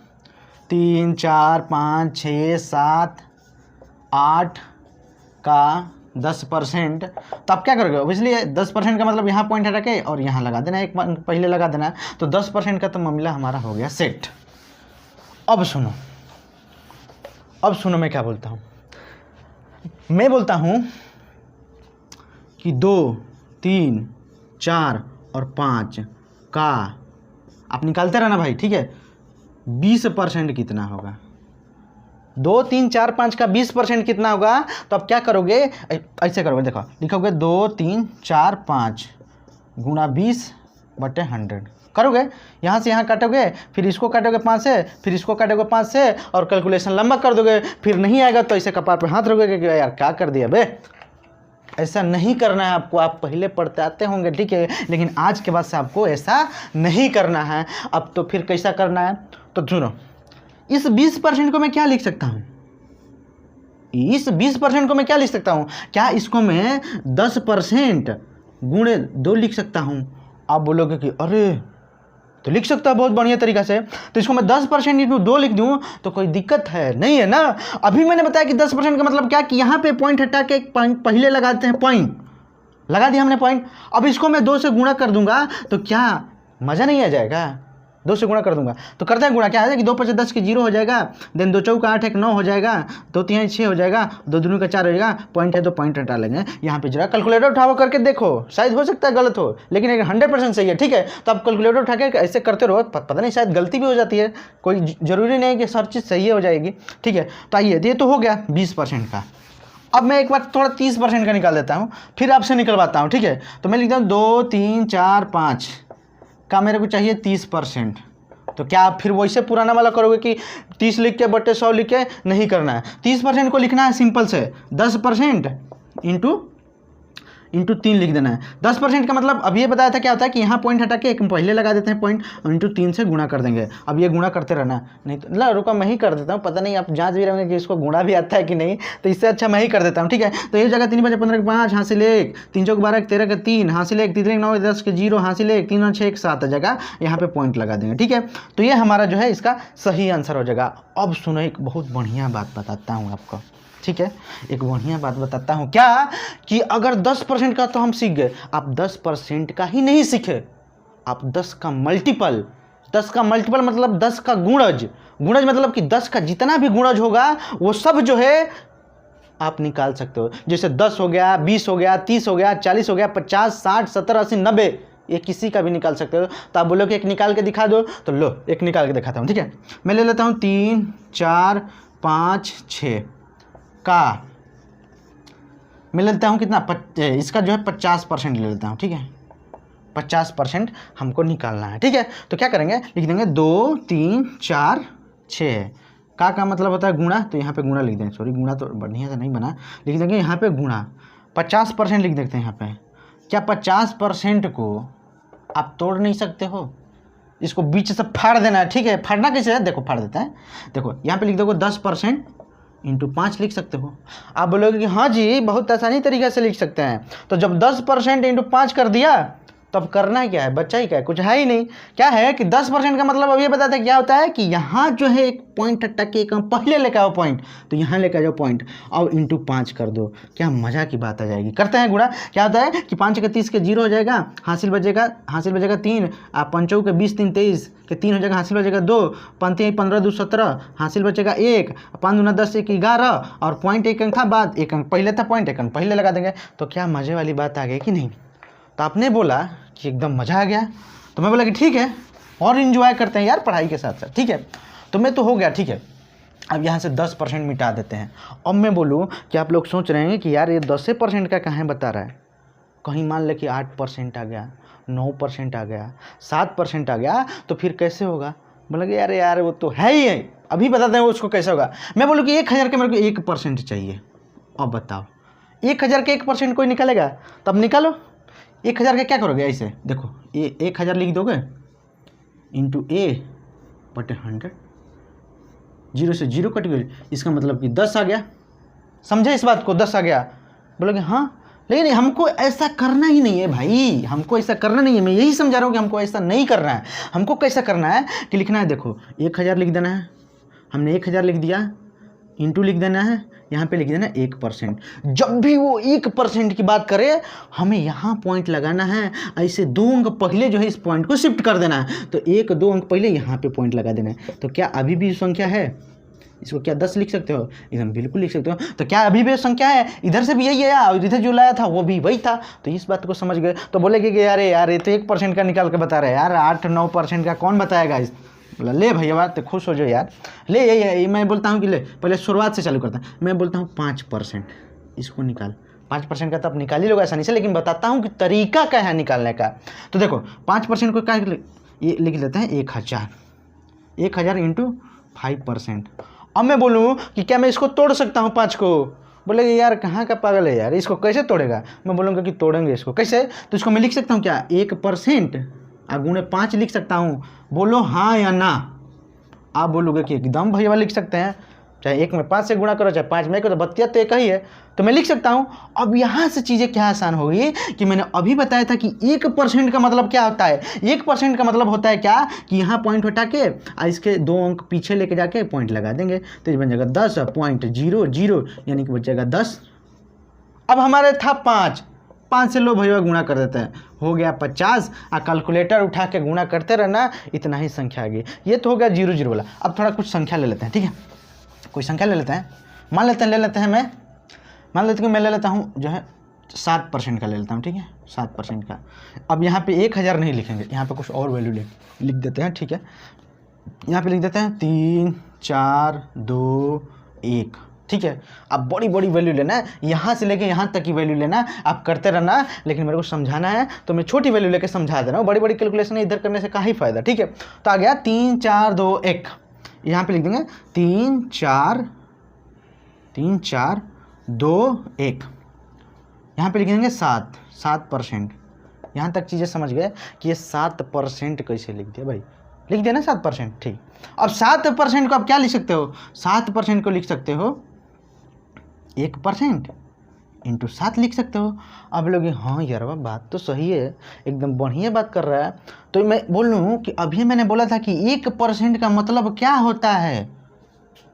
3 4 5 6 7 8 का 10%, तो आप क्या करोगे? इसलिए 10% का मतलब यहाँ पॉइंट हटा के और यहाँ लगा देना, एक पहले लगा देना, तो 10% का तो मामला हमारा हो गया सेट। अब सुनो, मैं क्या बोलता हूँ। मैं बोलता हूँ कि 2 3 4 और 5 का, आप निकालते रहना भाई, ठीक है, 20% कितना होगा? 2 3 4 5 का 20% कितना होगा? तो आप क्या करोगे? ऐसे करोगे, देखो लिखोगे 2 3 4 5 गुणा 20/100 करोगे, यहाँ से यहाँ काटोगे, फिर इसको काटोगे 5 से, फिर इसको काटोगे 5 से, और कैलकुलेशन लंबा कर दोगे। फिर नहीं आएगा तो ऐसे कपार पे हाथ रखोगे कि यार क्या कर दिया बे, ऐसा नहीं करना है आपको। आप पहले पढ़ते आते होंगे, ठीक है, लेकिन आज के बाद से आपको ऐसा नहीं करना है। अब तो फिर कैसा करना है, तो सुनो, इस 20% को मैं क्या लिख सकता हूँ, इस 20% को मैं क्या लिख सकता हूँ, क्या इसको मैं 10% गुणे 2 लिख सकता हूँ। आप बोलोगे कि अरे तो लिख सकता है बहुत बढ़िया तरीका से, तो इसको मैं 10% इंटू 2 लिख दूँ तो कोई दिक्कत है नहीं है ना। अभी मैंने बताया कि 10% का मतलब क्या, कि यहाँ पे पॉइंट हटा के एक पॉइंट पहले लगाते हैं, पॉइंट लगा दिया हमने पॉइंट। अब इसको मैं 2 से गुणा कर दूंगा तो क्या मज़ा नहीं आ जाएगा, 2 से गुणा कर दूंगा तो करते हैं गुणा, क्या है कि 2 × 5 = 10 की 0 हो जाएगा, देन 2 × 4 = 8, 1 9 हो जाएगा, 2 × 3 = 6 हो जाएगा, 2 दूनी का 4 हो जाएगा, पॉइंट है तो पॉइंट हटा लेंगे। यहाँ पे जरा कैलकुलेटर उठाओ करके देखो, शायद हो सकता है गलत हो, लेकिन अगर 100% सही है, ठीक है, तो आप कैलकुलेटर उठा के ऐसे करते रहो, पता नहीं शायद गलती भी हो जाती है, कोई ज़रूरी नहीं है कि हर चीज़ सही हो जाएगी, ठीक है। तो आइए, ये तो हो गया 20% का। अब मैं एक बार थोड़ा 30% का निकाल देता हूँ, फिर आपसे निकलवाता हूँ, ठीक है। तो मैं लिखता हूँ 2 3 4 5 का मेरे को चाहिए 30%। तो क्या आप फिर वैसे पुराना वाला करोगे कि 30 लिख के बटे 100 लिख के, नहीं करना है। 30% को लिखना है सिंपल से 10% इंटू 3 लिख देना है। 10% का मतलब अब ये बताया था क्या होता है कि यहाँ पॉइंट हटा के एक पहले लगा देते हैं पॉइंट, इंटू 3 से गुणा कर देंगे। अब ये गुणा करते रहना, नहीं तो ला रुका मैं ही कर देता हूँ, पता नहीं आप जांच भी रहेंगे कि इसको गुणा भी आता है कि नहीं, तो इससे अच्छा मैं ही कर देता हूँ, ठीक है। तो ये जगह 3 × 5 = 15 × 5 हासिल 1, 3 × 4 = 12 13 × 3 हासिल 1, 3 × 9 = 10 की 0 हासिल 1, 3 × 6 = 7 जगह यहाँ पे पॉइंट लगा देंगे, ठीक है। तो ये हमारा जो है इसका सही आंसर हो जाएगा। अब सुनो, एक बहुत बढ़िया बात बताता हूँ आपको, ठीक है, एक बढ़िया बात बताता हूँ, क्या कि अगर 10% का तो हम सीख गए, आप 10% का ही नहीं सीखे, आप 10 का मल्टीपल, 10 का मल्टीपल मतलब 10 का गुणज, गुणज मतलब कि 10 का जितना भी गुणज होगा वो सब जो है आप निकाल सकते हो। जैसे 10 हो गया, 20 हो गया, 30 हो गया, 40 हो गया, 50 60 70 80 90, ये किसी का भी निकाल सकते हो। तो आप बोलो कि एक निकाल के दिखा दो, तो लो एक निकाल के दिखाता हूँ, ठीक है। मैं ले लेता हूँ 3 4 5 6 का, मैं लेता हूँ कितना, इसका जो है 50% ले लेता हूँ, ठीक है। 50% हमको निकालना है, ठीक है। तो क्या करेंगे, लिख देंगे 2 3 4 6 का मतलब होता है गुणा, तो यहाँ पे गुणा लिख देंगे, सॉरी गुणा तो बढ़िया से नहीं बना, लिख देंगे यहाँ पे गुणा 50% लिख देते हैं यहाँ पे। क्या 50% को आप तोड़ नहीं सकते हो, इसको बीच से फाड़ देना है, ठीक है। फाड़ना कैसे है, देखो फाड़ देता है, देखो यहाँ पे लिख दोगे 10% इंटू 5 लिख सकते हो। आप बोलोगे कि हाँ जी बहुत आसानी तरीके से लिख सकते हैं। तो जब 10% इंटू 5 कर दिया तो अब करना क्या है, बच्चा ही क्या है, कुछ है ही नहीं। क्या है कि 10% का मतलब अब ये बताते हैं क्या होता है कि यहाँ जो है एक पॉइंट हटा के एक पहले लेकर आओ पॉइंट, तो यहाँ लेकर जाओ पॉइंट और इंटू 5 कर दो, क्या मज़ा की बात आ जाएगी। करते हैं गुणा, क्या होता है कि 5 × 30 के 0 हो जाएगा, हासिल बचेगा 3, आप 5 के 20 3 23 के 3 हो जाएगा, हासिल बचेगा 2, 5 15 2 17 हासिल बचेगा 1, 5 दूना 10 1 11 और पॉइंट 1 अंक था, बाद 1 अंक पहले था, पॉइंट 1 अंक पहले लगा देंगे। तो क्या मज़े वाली बात आ गई कि नहीं। तो आपने बोला कि एकदम मज़ा आ गया, तो मैं बोला कि ठीक है और इन्जॉय करते हैं यार पढ़ाई के साथ साथ, ठीक है। तो मैं तो हो गया, ठीक है। अब यहाँ से 10% मिटा देते हैं। अब मैं बोलूँ कि आप लोग सोच रहे हैं कि यार ये 10% का कहाँ बता रहा है, कहीं मान ले कि 8% आ गया, 9% आ गया, 7% आ गया, तो फिर कैसे होगा। बोला कि यार वो तो है ही है, अभी बताते हैं उसको कैसे होगा। मैं बोलूँ कि 1000 के मेरे को 1% चाहिए। अब बताओ 1000 के 1% कोई निकालेगा, तब निकालो। 1000 का क्या करोगे, ऐसे देखो, ये 1000 लिख दोगे इंटू A/100, 0 से 0 कट गई, इसका मतलब कि 10 आ गया। समझे इस बात को, 10 आ गया। बोलोगे हाँ, लेकिन हमको ऐसा करना ही नहीं है भाई, हमको ऐसा करना नहीं है। मैं यही समझा रहा हूँ कि हमको ऐसा नहीं करना है। हमको कैसा करना है कि लिखना है, देखो 1000 लिख देना है, हमने 1000 लिख दिया, इंटू लिख देना है, यहाँ पे लिख देना 1%। जब भी वो 1% की बात करे हमें यहाँ पॉइंट लगाना है, ऐसे 2 अंक पहले जो है इस पॉइंट को शिफ्ट कर देना है, तो 1-2 अंक पहले यहाँ पे पॉइंट लगा देना है। तो क्या अभी भी संख्या है, इसको क्या 10 लिख सकते हो, एकदम बिल्कुल लिख सकते हो। तो क्या अभी भी संख्या है, इधर से भी यही है और इधर जो लाया था वो भी वही था। तो इस बात को समझ गए। तो बोलेगे कि यार ये तो 1% का निकाल के बता रहे हैं यार, 8-9% का कौन बताएगा। इस बोला ले भैया बात तो खुश हो जाओ यार, ले ये मैं बोलता हूँ कि ले पहले शुरुआत से चालू करता हूँ। मैं बोलता हूँ 5%, इसको निकाल। 5% का तो आप निकाल ही लोगे आसानी से, लेकिन बताता हूँ कि तरीका क्या है निकालने का। तो देखो 5% को क्या ये लिख लेते हैं 1000 इंटू 5%। अब मैं बोलूँ कि क्या मैं इसको तोड़ सकता हूँ 5 को, बोलेगा यार कहाँ का पागल है यार, इसको कैसे तोड़ेगा। मैं बोलूँगा कि तोड़ेंगे इसको कैसे, तो इसको मैं लिख सकता हूँ क्या 1% गुणे 5 लिख सकता हूँ। बोलो हाँ या ना। आप बोलोगे कि एकदम भैया लिख सकते हैं, चाहे 1 में 5 से गुणा करो चाहे 5 में 1 तो बत्तियाँ तो एक ही है, तो मैं लिख सकता हूँ। अब यहाँ से चीज़ें क्या आसान होगी कि मैंने अभी बताया था कि 1% का मतलब क्या होता है। 1% का मतलब होता है क्या कि यहाँ पॉइंट हटा के इसके 2 अंक पीछे लेके जाके पॉइंट लगा देंगे, तो ये बन जाएगा 10.00, यानी कि बच जाएगा 10। अब हमारे था 5 से लो भैया गुणा कर देते हैं, हो गया 50। कैलकुलेटर उठा के गुणा करते रहना, इतना ही संख्या आ गई। ये तो हो गया 0 वाला। अब थोड़ा कुछ संख्या ले लेते हैं, ठीक है, कोई संख्या ले लेते हैं। मान लेते हैं मैं ले लेता हूँ जो है 7% का ले लेता हूँ, ठीक है 7% का। अब यहाँ पे 1000 नहीं लिखेंगे, यहाँ पे कुछ और वैल्यू लिख देते हैं, ठीक है। यहाँ पे लिख देते हैं 3 4 2 1, ठीक है। अब बड़ी बड़ी वैल्यू लेना है, यहाँ से लेके यहाँ तक की वैल्यू लेना है, आप करते रहना, लेकिन मेरे को समझाना है तो मैं छोटी वैल्यू लेके समझा दे रहा हूँ। बड़ी बड़ी कैलकुलेशन इधर करने से काफ़ी फायदा, ठीक है। तो आ गया 3 4 2 1, यहाँ पे लिख देंगे 3 4 2 1, यहाँ पे लिख देंगे 7%। यहाँ तक चीज़ें समझ गए कि ये 7% कैसे लिख दिया भाई, लिख दिया ना 7%, ठीक। अब 7% को आप क्या लिख सकते हो, 7% को लिख सकते हो 1% इंटू 7 लिख सकते हो। अब लोग हाँ यार वाह बात तो सही है, एकदम बढ़िया बात कर रहा है। तो मैं बोल लूँ कि अभी मैंने बोला था कि 1% का मतलब क्या होता है,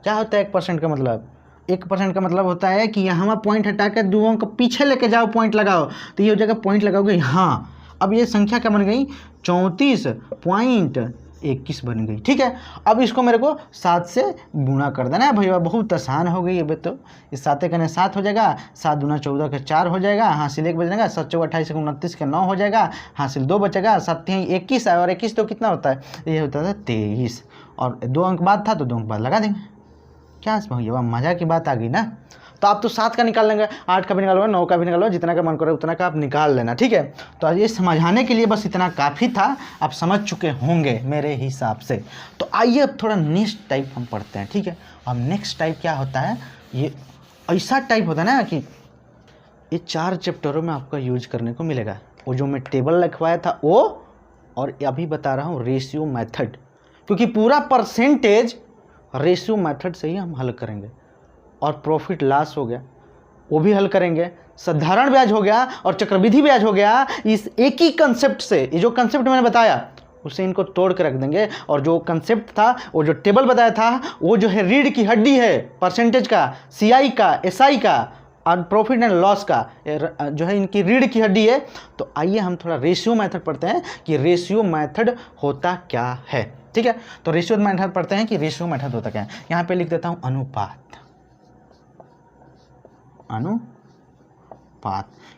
क्या होता है 1% का मतलब। 1% का मतलब होता है कि यहाँ पॉइंट हटा कर 2 अंक पीछे लेके जाओ, पॉइंट लगाओ, तो ये हो जाएगा पॉइंट लगाओगे यहाँ। अब ये संख्या क्या बन गई 34.21 बन गई, ठीक है। अब इसको मेरे को 7 से गुणा कर देना है भैया, बहुत आसान हो गई। अब तो इस 7 का 7 हो जाएगा, 7 दूना 14 का 4 हो जाएगा, हासिल 1 बचेगा, 7 चौक 28 29 का 9 हो जाएगा, हासिल 2 बचेगा, 7 21 है, और 21 तो कितना होता है, ये होता है 23, और 2 अंक बाद था तो 2 अंक बाद लगा देंगे। क्या भैया मज़ा की बात आ गई ना। तो आप तो 7 का निकाल लेंगे, 8 का भी निकालो, 9 का भी निकालो, जितना का मन करे उतना का आप निकाल लेना, ठीक है। तो ये समझाने के लिए बस इतना काफ़ी था, आप समझ चुके होंगे मेरे हिसाब से। तो आइए अब थोड़ा नेक्स्ट टाइप हम पढ़ते हैं, ठीक है। अब नेक्स्ट टाइप क्या होता है, ये ऐसा टाइप होता है ना कि ये 4 चैप्टरों में आपका यूज करने को मिलेगा। वो जो मैं टेबल लिखवाया था वो, और अभी बता रहा हूँ रेशियो मैथड, क्योंकि पूरा परसेंटेज रेशियो मेथड से ही हम हल करेंगे। और प्रॉफिट लॉस हो गया वो भी हल करेंगे, साधारण ब्याज हो गया और चक्रवृद्धि ब्याज हो गया। इस एक ही कंसेप्ट से, ये जो कंसेप्ट मैंने बताया उससे इनको तोड़ के रख देंगे। और जो कंसेप्ट था, वो जो टेबल बताया था, वो जो है रीढ़ की हड्डी है परसेंटेज का, सीआई का, एसआई का और प्रॉफिट एंड लॉस का, जो है इनकी रीढ़ की हड्डी है। तो आइए हम थोड़ा रेशियो मेथड पढ़ते हैं कि रेशियो मेथड होता क्या है, ठीक है। तो रेशियो मेथड पढ़ते हैं कि रेशियो मेथड होता क्या है। यहाँ पे लिख देता हूँ अनुपात,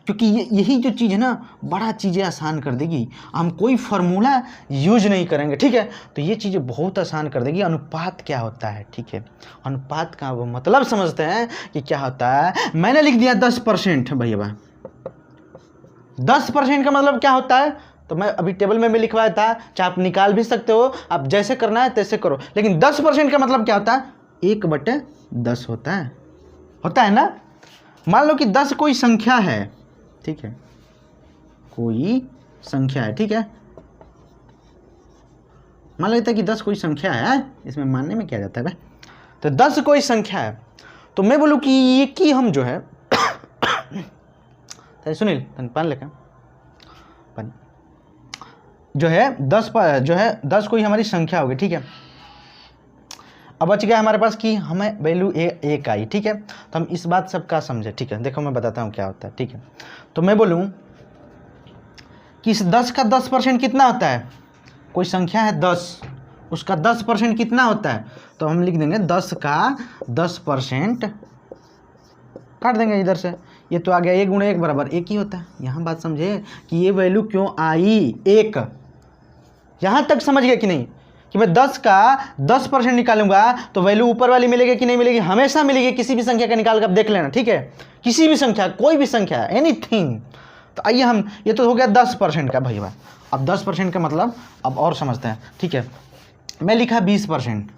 क्योंकि यही जो चीज़ है ना बड़ा चीज़ें आसान कर देगी। हम कोई फार्मूला यूज नहीं करेंगे, ठीक है, तो ये चीज़ें बहुत आसान कर देगी। अनुपात क्या होता है, ठीक है, अनुपात का वो मतलब समझते हैं कि क्या होता है। मैंने लिख दिया 10% भैया, 10% का मतलब क्या होता है, तो मैं अभी टेबल में भी लिखवाया था, चाहे आप निकाल भी सकते हो, आप जैसे करना है तैसे करो। लेकिन 10% का मतलब क्या होता है, 1/10 होता है ना। मान लो कि 10 कोई संख्या है, ठीक है, कोई संख्या है, ठीक है, मान लेते हैं कि 10 कोई संख्या है, इसमें मानने में क्या जाता है भाई। तो 10 कोई संख्या है, तो मैं बोलूँ कि ये कि हम जो है सुनील पान लेकर पानी जो है 10 कोई हमारी संख्या होगी, ठीक है। अब बच गया हमारे पास कि हमें वैल्यू एक आई, ठीक है। तो हम इस बात सब का समझे, ठीक है। देखो मैं बताता हूँ क्या होता है, ठीक है। तो मैं बोलूँ कि इस 10 का 10% कितना होता है, कोई संख्या है 10, उसका 10% कितना होता है, तो हम लिख देंगे 10 का 10%, काट देंगे इधर से, ये तो आ गया 1 × 1 बराबर 1 ही होता है। यहाँ बात समझे कि ये वैल्यू क्यों आई 1, यहाँ तक समझ गए कि नहीं, कि मैं 10 का 10% निकालूंगा तो वैल्यू ऊपर वाली मिलेगी कि नहीं मिलेगी, हमेशा मिलेगी। किसी भी संख्या का निकाल कर देख लेना, ठीक है, किसी भी संख्या, कोई भी संख्या, एनीथिंग। तो आइए हम, ये तो हो गया 10% का भैया। अब 10% का मतलब अब और समझते हैं, ठीक है। मैं लिखा 20%,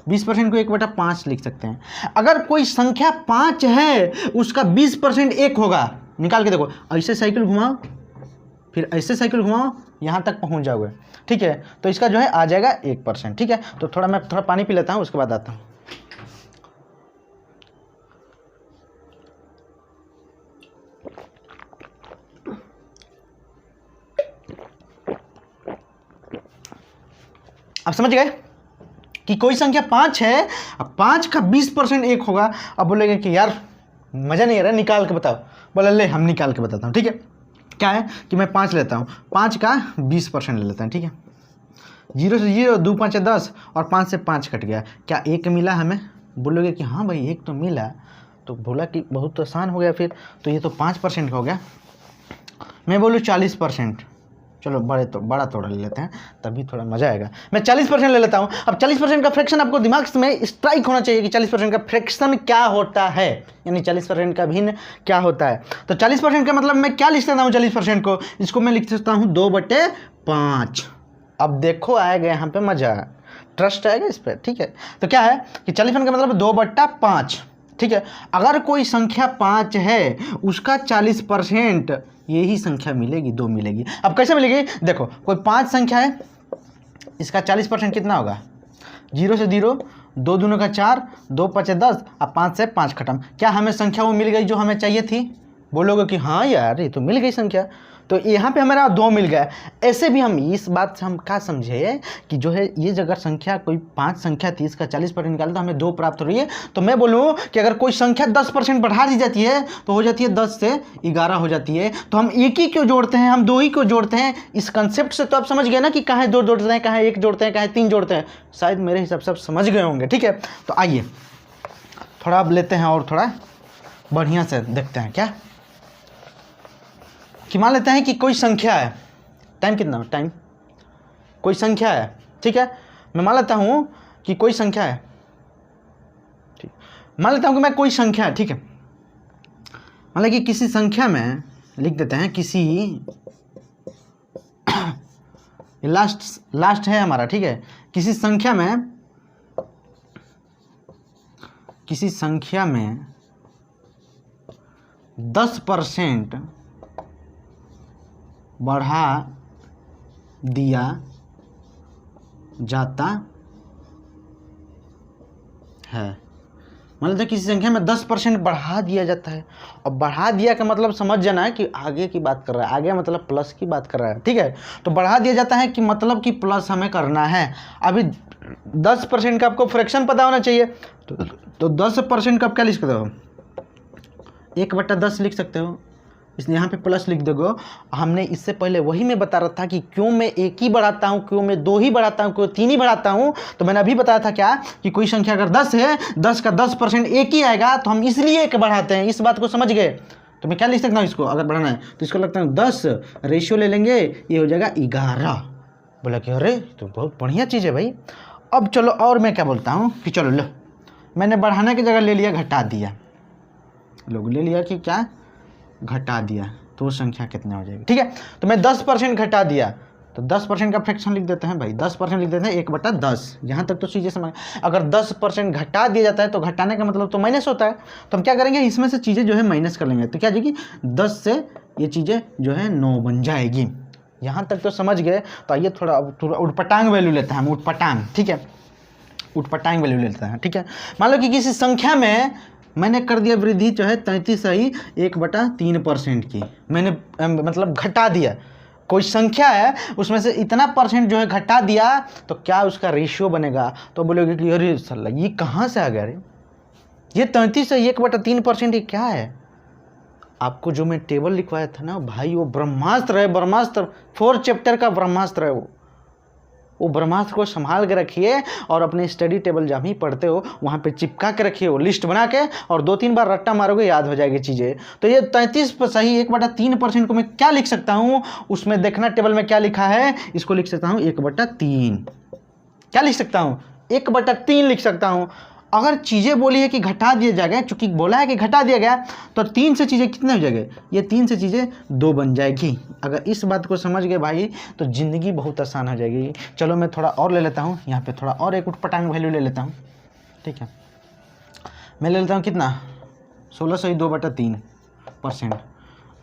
20% को 1/5 लिख सकते हैं। अगर कोई संख्या 5 है उसका 20% 1 होगा, निकाल के देखो, ऐसे साइकिल घुमाओ फिर ऐसे साइकिल घुमाओ, यहाँ तक पहुँच जाओगे, ठीक है। तो इसका जो है आ जाएगा 1%, ठीक है। तो मैं थोड़ा पानी पी लेता हूँ, उसके बाद आता हूँ। आप समझ गए कि कोई संख्या 5 है, अब 5 का 20% 1 होगा। अब बोलेंगे कि यार मज़ा नहीं आ रहा, निकाल के बताओ। बोला ले हम निकाल के बताता हूँ, ठीक है। क्या है कि मैं 5 लेता हूँ, 5 का 20% ले लेता हूँ, ठीक है। 0 से 0, 2 5 10 और 5 से 5 कट गया, क्या 1 मिला हमें? बोलोगे कि हाँ भाई 1 तो मिला। तो बोला कि बहुत आसान हो गया फिर, तो ये तो 5% हो गया। मैं बोलूँ 40%, चलो बड़ा तोड़ा ले लेते हैं, तभी थोड़ा मज़ा आएगा। मैं 40% ले लेता हूँ। अब 40% का फ्रैक्शन आपको दिमाग में स्ट्राइक होना चाहिए कि 40% का फ्रैक्शन क्या होता है, यानी 40% का भिन्न क्या होता है। तो 40% का मतलब मैं क्या लिख सकता हूँ? 40% को इसको मैं लिख सकता हूँ 2/5। अब देखो आएगा यहाँ पे मज़ा, ट्रस्ट आएगा इस पर, ठीक है। तो क्या है कि 40% का मतलब 2/5, ठीक है। अगर कोई संख्या 5 है उसका 40% यही संख्या मिलेगी, 2 मिलेगी। अब कैसे मिलेगी? देखो कोई 5 संख्या है, इसका 40% कितना होगा? 0 से 0, 2 दूनी का 4, 2 5 10 और 5 से 5 खत्म। क्या हमें संख्या वो मिल गई जो हमें चाहिए थी? बोलोगे कि हाँ यार ये तो मिल गई संख्या, तो यहाँ पे हमारा 2 मिल गया। ऐसे भी हम इस बात से हम क्या समझे कि जो है ये अगर संख्या कोई 5 संख्या थी, इसका 40% निकाला तो हमें 2 प्राप्त हो रही है। तो मैं बोलूँ कि अगर कोई संख्या 10% बढ़ा दी जाती है तो हो जाती है 10 से 11 हो जाती है। तो हम एक ही क्यों जोड़ते हैं, हम 2 ही क्यों जोड़ते हैं? इस कंसेप्ट से तो आप समझ गए ना कि कहाँ 2 जोड़ते हैं, कहाँ 1 जोड़ते हैं, कहाँ 3 जोड़ते हैं। शायद मेरे हिसाब से आप समझ गए होंगे, ठीक है। तो आइए थोड़ा अब लेते हैं और थोड़ा बढ़िया से देखते हैं क्या कि मान लेते हैं कि कोई संख्या है, टाइम कितना, टाइम, कोई संख्या है, ठीक है। मैं मान लेता हूँ कि कोई संख्या है, ठीक, मान लेता हूँ कि मैं कोई संख्या है, ठीक है। मान लें कि किसी संख्या में लिख देते हैं किसी लास्ट है हमारा, ठीक है। किसी संख्या में 10% बढ़ा दिया जाता है। मान लेते हैं किसी संख्या में 10% बढ़ा दिया जाता है। अब बढ़ा दिया का मतलब समझ जाना है कि आगे की बात कर रहा है, आगे मतलब प्लस की बात कर रहा है, ठीक है। तो बढ़ा दिया जाता है कि मतलब कि प्लस हमें करना है। अभी 10% का आपको फ्रैक्शन पता होना चाहिए, तो 10% का आप क्या लिख सकते हो? 1/10 लिख सकते हो, इसलिए यहाँ पे प्लस लिख दोगे। हमने इससे पहले वही मैं बता रहा था कि क्यों मैं 1 ही बढ़ाता हूँ, क्यों मैं 2 ही बढ़ाता हूँ, क्यों 3 ही बढ़ाता हूँ। तो मैंने अभी बताया था क्या कि कोई संख्या अगर 10 है, 10 का 10% 1 ही आएगा, तो हम इसलिए 1 बढ़ाते हैं। इस बात को समझ गए? तो मैं क्या लिख सकता हूँ इसको अगर बढ़ाना है तो इसको लगता है 10 रेशियो ले लेंगे, ये हो जाएगा 11। बोला कि अरे तो बहुत बढ़िया चीज़ है भाई। अब चलो और मैं क्या बोलता हूँ कि चलो लो, मैंने बढ़ाने की जगह ले लिया घटा दिया, लोग ले लिया कि क्या घटा दिया, तो वो संख्या कितना हो जाएगी, ठीक है। तो मैं 10% घटा दिया, तो 10% का फ्रैक्शन लिख देते हैं भाई, 10% लिख देते हैं 1/10। यहाँ तक तो चीज़ें समझ। अगर 10% घटा दिया जाता है तो घटाने का मतलब तो माइनस होता है। तो हम क्या करेंगे, इसमें से चीज़ें जो है माइनस कर लेंगे, तो क्या जाएगी 10 से ये चीज़ें जो है 9 बन जाएगी। यहाँ तक तो समझ गए। तो आइए थोड़ा उटपटांग वैल्यू लेते हैं हम, उटपटांग, ठीक है, उटपटांग वैल्यू लेते हैं, ठीक है। मान लो कि किसी संख्या में मैंने कर दिया वृद्धि जो है 33 सही 1/3% की, मैंने मतलब घटा दिया। कोई संख्या है उसमें से इतना परसेंट जो है घटा दिया, तो क्या उसका रेशियो बनेगा? तो बोलोगे कि अरे साला ये कहाँ से आ गया रे, ये 33 से 1/3% ये क्या है? आपको जो मैं टेबल लिखवाया था ना भाई, वो ब्रह्मास्त्र है, ब्रह्मास्त्र 4 चैप्टर का ब्रह्मास्त्र है वो ब्रह्मास्त्र को संभाल के रखिए और अपने स्टडी टेबल जहाँ भी पढ़ते हो वहाँ पे चिपका के रखिए, वो लिस्ट बना के, और 2-3 बार रट्टा मारोगे याद हो जाएगी चीज़ें। तो ये 33 पर सही 1/3% को मैं क्या लिख सकता हूँ, उसमें देखना टेबल में क्या लिखा है, इसको लिख सकता हूँ 1/3। क्या लिख सकता हूँ? 1/3 लिख सकता हूँ। अगर चीज़ें बोली है कि घटा दिया जाएगा, चूँकि बोला है कि घटा दिया गया, तो 3 से चीज़ें कितने हो जाएंगे, ये 3 से चीज़ें 2 बन जाएगी। अगर इस बात को समझ गए भाई तो ज़िंदगी बहुत आसान हो जाएगी। चलो मैं थोड़ा और ले लेता हूँ, यहाँ पे थोड़ा और एक उटपटांग वैल्यू ले लेता हूँ, ठीक है। मैं ले लेता हूँ कितना, 16/2/3%।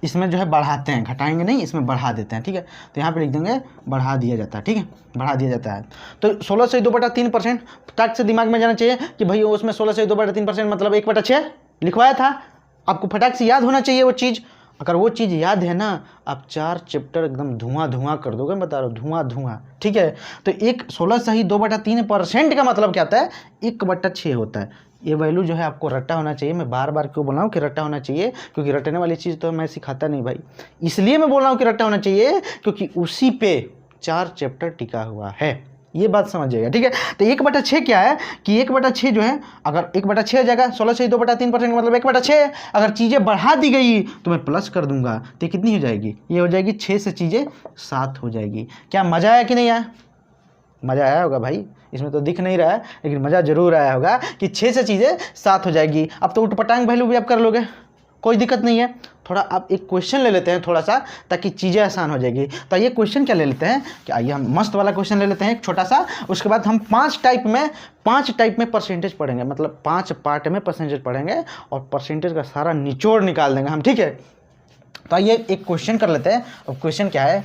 इसमें जो है बढ़ाते हैं, घटाएंगे नहीं, इसमें बढ़ा देते हैं, ठीक है। तो यहाँ पे लिख देंगे बढ़ा दिया जाता है, ठीक है, बढ़ा दिया जाता है। तो 16/2/3% फटाक से दिमाग में जाना चाहिए कि भाई उसमें 16/2/3% मतलब 1/6 लिखवाया था। आपको फटाक से याद होना चाहिए वो चीज़। अगर वो चीज़ याद है ना, आप 4 चैप्टर एकदम धुआं धुआं कर दोगे, बता रहा हूँ धुआं धुआं, ठीक है। तो 16/2/3% का मतलब क्या होता है, 1/6 होता है। ये वैल्यू जो है आपको रट्टा होना चाहिए। मैं बार बार क्यों बोल रहा हूँ कि रट्टा होना चाहिए, क्योंकि रटने वाली चीज़ तो मैं सिखाता नहीं भाई, इसलिए मैं बोल रहा हूँ कि रट्टा होना चाहिए, क्योंकि उसी पे 4 चैप्टर टिका हुआ है। ये बात समझिएगा, ठीक है। तो 1/6 क्या है कि 1/6 जो है, अगर 1/6 हो जाएगा 16/2/3% मतलब 1/6। अगर चीज़ें बढ़ा दी गई तो मैं प्लस कर दूंगा, तो कितनी हो जाएगी, ये हो जाएगी 6 से चीज़ें 7 हो जाएगी। क्या मज़ा आया कि नहीं आया, मज़ा आया होगा भाई, इसमें तो दिख नहीं रहा है लेकिन मज़ा जरूर आया होगा कि 6 से चीज़ें 7 हो जाएगी। अब तो उटपटांग वैल्यू भी आप कर लोगे, कोई दिक्कत नहीं है। थोड़ा आप एक क्वेश्चन ले लेते हैं थोड़ा सा, ताकि चीज़ें आसान हो जाएगी। तो ये क्वेश्चन क्या ले लेते हैं कि आइए हम मस्त वाला क्वेश्चन ले लेते हैं एक छोटा सा। उसके बाद हम 5 टाइप में परसेंटेज पढ़ेंगे, मतलब 5 पार्ट में परसेंटेज पढ़ेंगे और परसेंटेज का सारा निचोड़ निकाल देंगे हम, ठीक है। तो आइए एक क्वेश्चन कर लेते हैं। अब क्वेश्चन क्या है,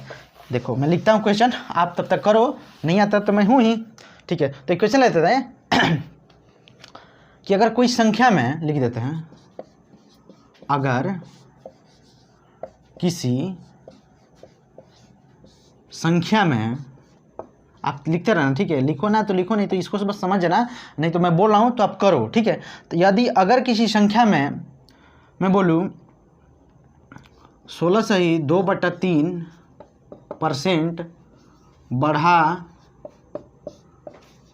देखो मैं लिखता हूँ क्वेश्चन, आप तब तक करो, नहीं आता तो मैं हूँ ही, ठीक है। तो एक क्वेश्चन लेते हैं कि अगर कोई संख्या में, लिख देते हैं, अगर किसी संख्या में, आप लिखते रहना, ठीक है, लिखो ना तो लिखो, नहीं तो इसको बस समझना, नहीं तो मैं बोल रहा हूँ तो आप करो, ठीक है। तो यदि अगर किसी संख्या में मैं बोलूँ 16/2/3% बढ़ा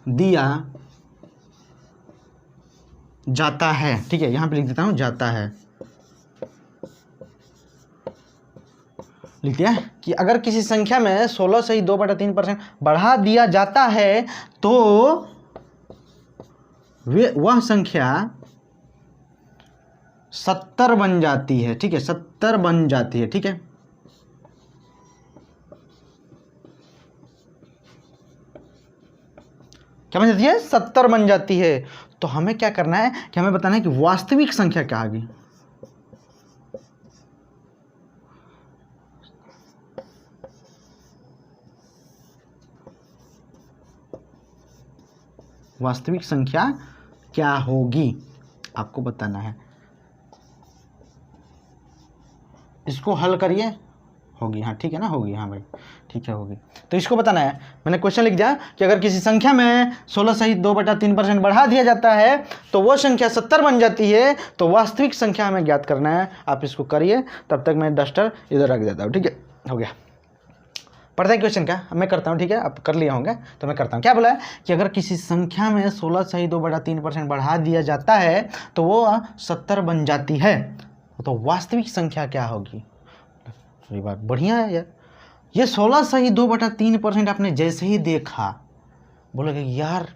दिया जाता है, ठीक है, यहाँ पे लिख देता हूँ जाता है, लिख दिया कि अगर किसी संख्या में 16/2/3% बढ़ा दिया जाता है तो वह संख्या 70 बन जाती है, ठीक है, 70 बन जाती है, ठीक है। क्या बन जाती है, 70 बन जाती है। तो हमें क्या करना है कि हमें बताना है कि वास्तविक संख्या क्या आ गई, वास्तविक संख्या क्या होगी, आपको बताना है। इसको हल करिए, होगी, हाँ ठीक है ना, होगी, हाँ भाई ठीक है होगी। तो इसको बताना है, मैंने क्वेश्चन लिख दिया कि अगर किसी संख्या में 16/2/3% बढ़ा दिया जाता है तो वो संख्या 70 बन जाती है। तो वास्तविक संख्या हमें ज्ञात करना है। आप इसको करिए, तब तक मैं डस्टर इधर रख देता हूँ, ठीक है, हो गया। पढ़ते हैं क्वेश्चन का, मैं करता हूँ, ठीक है, आप कर लिए होंगे तो मैं करता हूँ। क्या बोला है कि अगर किसी संख्या में 16/2/3% बढ़ा दिया जाता है तो वो 70 बन जाती है, तो वास्तविक संख्या क्या होगी। ये बात बढ़िया है यार, ये 16/2/3% आपने जैसे ही देखा बोलोगे यार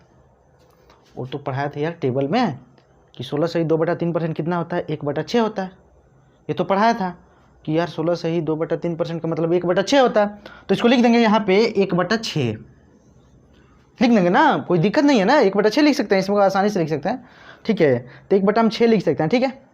वो तो पढ़ाया था यार टेबल में कि 16/2/3% कितना होता है, 1/6 होता है। ये तो पढ़ाया था कि यार 16/2/3% का मतलब 1/6 होता है। तो इसको लिख देंगे यहाँ पे 1/6 लिख देंगे ना, कोई दिक्कत नहीं है ना, 1/6 लिख सकते हैं, इसमें आसानी से लिख सकते हैं, ठीक है। तो 1/6 लिख सकते हैं, ठीक है।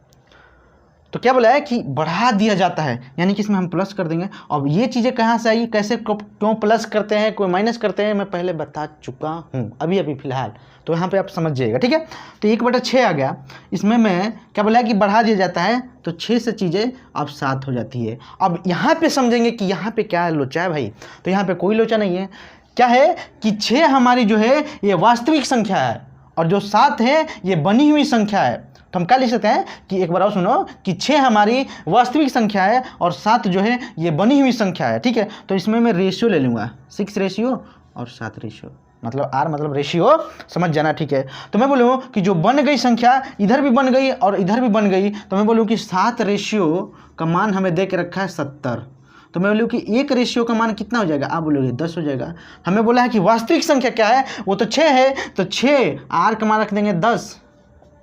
तो क्या बोला है कि बढ़ा दिया जाता है, यानी कि इसमें हम प्लस कर देंगे। अब ये चीज़ें कहाँ से आई, कैसे क्यों प्लस करते हैं, कोई माइनस करते हैं, मैं पहले बता चुका हूँ अभी फिलहाल, तो यहाँ पे आप समझिएगा, ठीक है। तो 1/6 आ गया, इसमें मैं क्या बोला है कि बढ़ा दिया जाता है तो 6 से चीज़ें अब 7 हो जाती है। अब यहाँ पे समझेंगे कि यहाँ पे क्या लोचा है भाई, तो यहाँ पे कोई लोचा नहीं है। क्या है कि 6 हमारी जो है ये वास्तविक संख्या है और जो 7 है ये बनी हुई संख्या है। तो हम क्या लिख सकते हैं कि एक बार और सुनो कि 6 हमारी वास्तविक संख्या है और 7 जो है ये बनी हुई संख्या है, ठीक है। तो इसमें मैं रेशियो ले लूँगा, 6 रेशियो और 7 रेशियो, मतलब आर मतलब रेशियो, समझ जाना, ठीक है। तो मैं बोलूँ कि जो बन गई संख्या इधर भी बन गई और इधर भी बन गई, तो मैं बोलूँ कि 7 रेशियो का मान हमें दे के रखा है 70। तो मैं बोलूँ कि 1 रेशियो का मान कितना हो जाएगा, आप बोलोगे 10 हो जाएगा। हमें बोला है कि वास्तविक संख्या क्या है, वो तो 6 है, तो 6 आर का मान रख देंगे 10,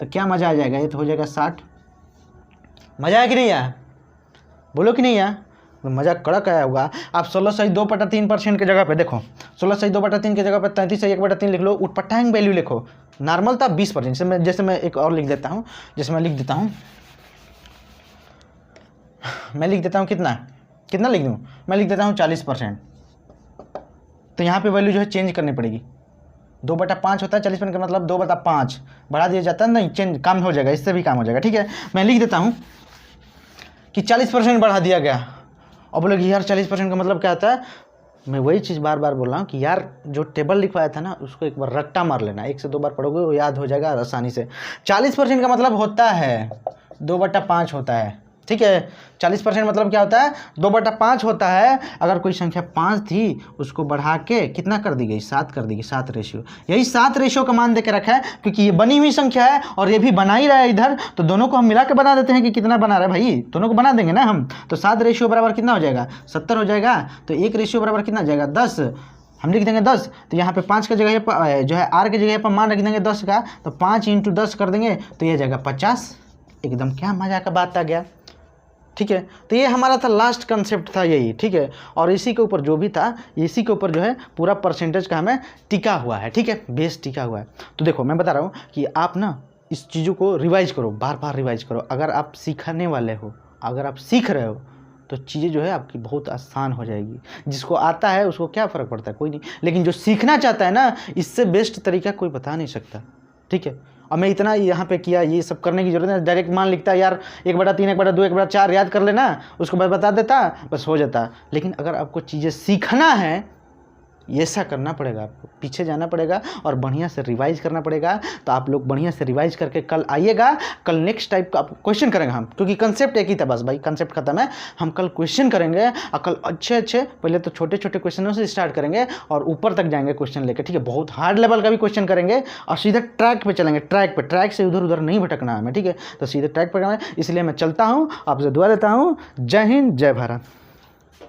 तो क्या मज़ा आ जाएगा, ये तो हो जाएगा 60। मज़ा आया कि नहीं आया, बोलो कि नहीं आया, तो मज़ा कड़क आया होगा। आप 16/2/3% की जगह पे देखो, 16/2/3 की जगह पे 33/1/3 लिख लो, उटपटांग वैल्यू लिखो, नॉर्मल था 20%। जैसे मैं एक और लिख देता हूँ, जैसे मैं लिख देता हूँ कितना लिख दूँ, मैं लिख देता हूँ 40%। तो यहाँ पे वैल्यू जो है चेंज करनी पड़ेगी, 2/5 होता है 40% का मतलब 2/5 बढ़ा दिया जाता है, नहीं चेंज काम हो जाएगा, इससे भी काम हो जाएगा, ठीक है। मैं लिख देता हूँ कि 40% बढ़ा दिया गया। और बोलोगे यार 40% का मतलब क्या होता है, मैं वही चीज़ बार बार बोल रहा हूँ कि यार जो टेबल लिखवाया था ना उसको एक बार रट्टा मार लेना, 1 से 2 बार पढ़ोगे वो याद हो जाएगा आसानी से। 40% का मतलब होता है 2/5 होता है, ठीक है। 40% मतलब क्या होता है, 2/5 होता है। अगर कोई संख्या 5 थी उसको बढ़ा के कितना कर दी गई, 7 कर दी गई, 7 रेशियो। यही 7 रेशियो का मान दे के रखा है क्योंकि ये बनी हुई संख्या है और ये भी बना ही रहा है इधर, तो दोनों को हम मिला के बना देते हैं कि कितना बना रहा है भाई, दोनों को बना देंगे ना हम। तो 7 रेशियो बराबर कितना हो जाएगा, 70 हो जाएगा। तो 1 रेशियो बराबर कितना हो जाएगा, 10। हम लिख देंगे 10। तो यहाँ पे 5 का जगह जो है r के जगह पर मान रख देंगे 10 का, तो 5 × 10 कर देंगे तो ये जाएगा 50। एकदम क्या मजा का बात आ गया, ठीक है। तो ये हमारा था लास्ट कंसेप्ट था यही, ठीक है। और इसी के ऊपर जो भी था, इसी के ऊपर जो है पूरा परसेंटेज का हमें टिका हुआ है, ठीक है, बेस टिका हुआ है। तो देखो मैं बता रहा हूँ कि आप ना इस चीज़ों को रिवाइज करो, बार बार रिवाइज करो। अगर आप सीखने वाले हो, अगर आप सीख रहे हो तो चीज़ें जो है आपकी बहुत आसान हो जाएगी। जिसको आता है उसको क्या फ़र्क पड़ता है, कोई नहीं। लेकिन जो सीखना चाहता है ना, इससे बेस्ट तरीका कोई बता नहीं सकता, ठीक है। और मैं इतना यहाँ पे किया, ये सब करने की जरूरत है, डायरेक्ट मान लिखता यार 1/3, 1/2, 1/4 याद कर लेना, उसको मैं बता देता, बस हो जाता। लेकिन अगर आपको चीज़ें सीखना है, ऐसा करना पड़ेगा, आपको पीछे जाना पड़ेगा और बढ़िया से रिवाइज करना पड़ेगा। तो आप लोग बढ़िया से रिवाइज करके कल आइएगा। कल नेक्स्ट टाइप का क्वेश्चन करेंगे हम, क्योंकि कंसेप्ट एक ही था बस भाई, कंसेप्ट खत्म है। हम कल क्वेश्चन करेंगे और कल अच्छे पहले तो छोटे छोटे क्वेश्चनों से स्टार्ट करेंगे और ऊपर तक जाएंगे क्वेश्चन लेकर, ठीक है। बहुत हार्ड लेवल का भी क्वेश्चन करेंगे और सीधे ट्रैक पर चलेंगे, ट्रैक से उधर उधर नहीं भटकना हमें, ठीक है। तो सीधे ट्रैक पर, इसलिए मैं चलता हूँ, आपसे दुआ देता हूँ। जय हिंद, जय भारत।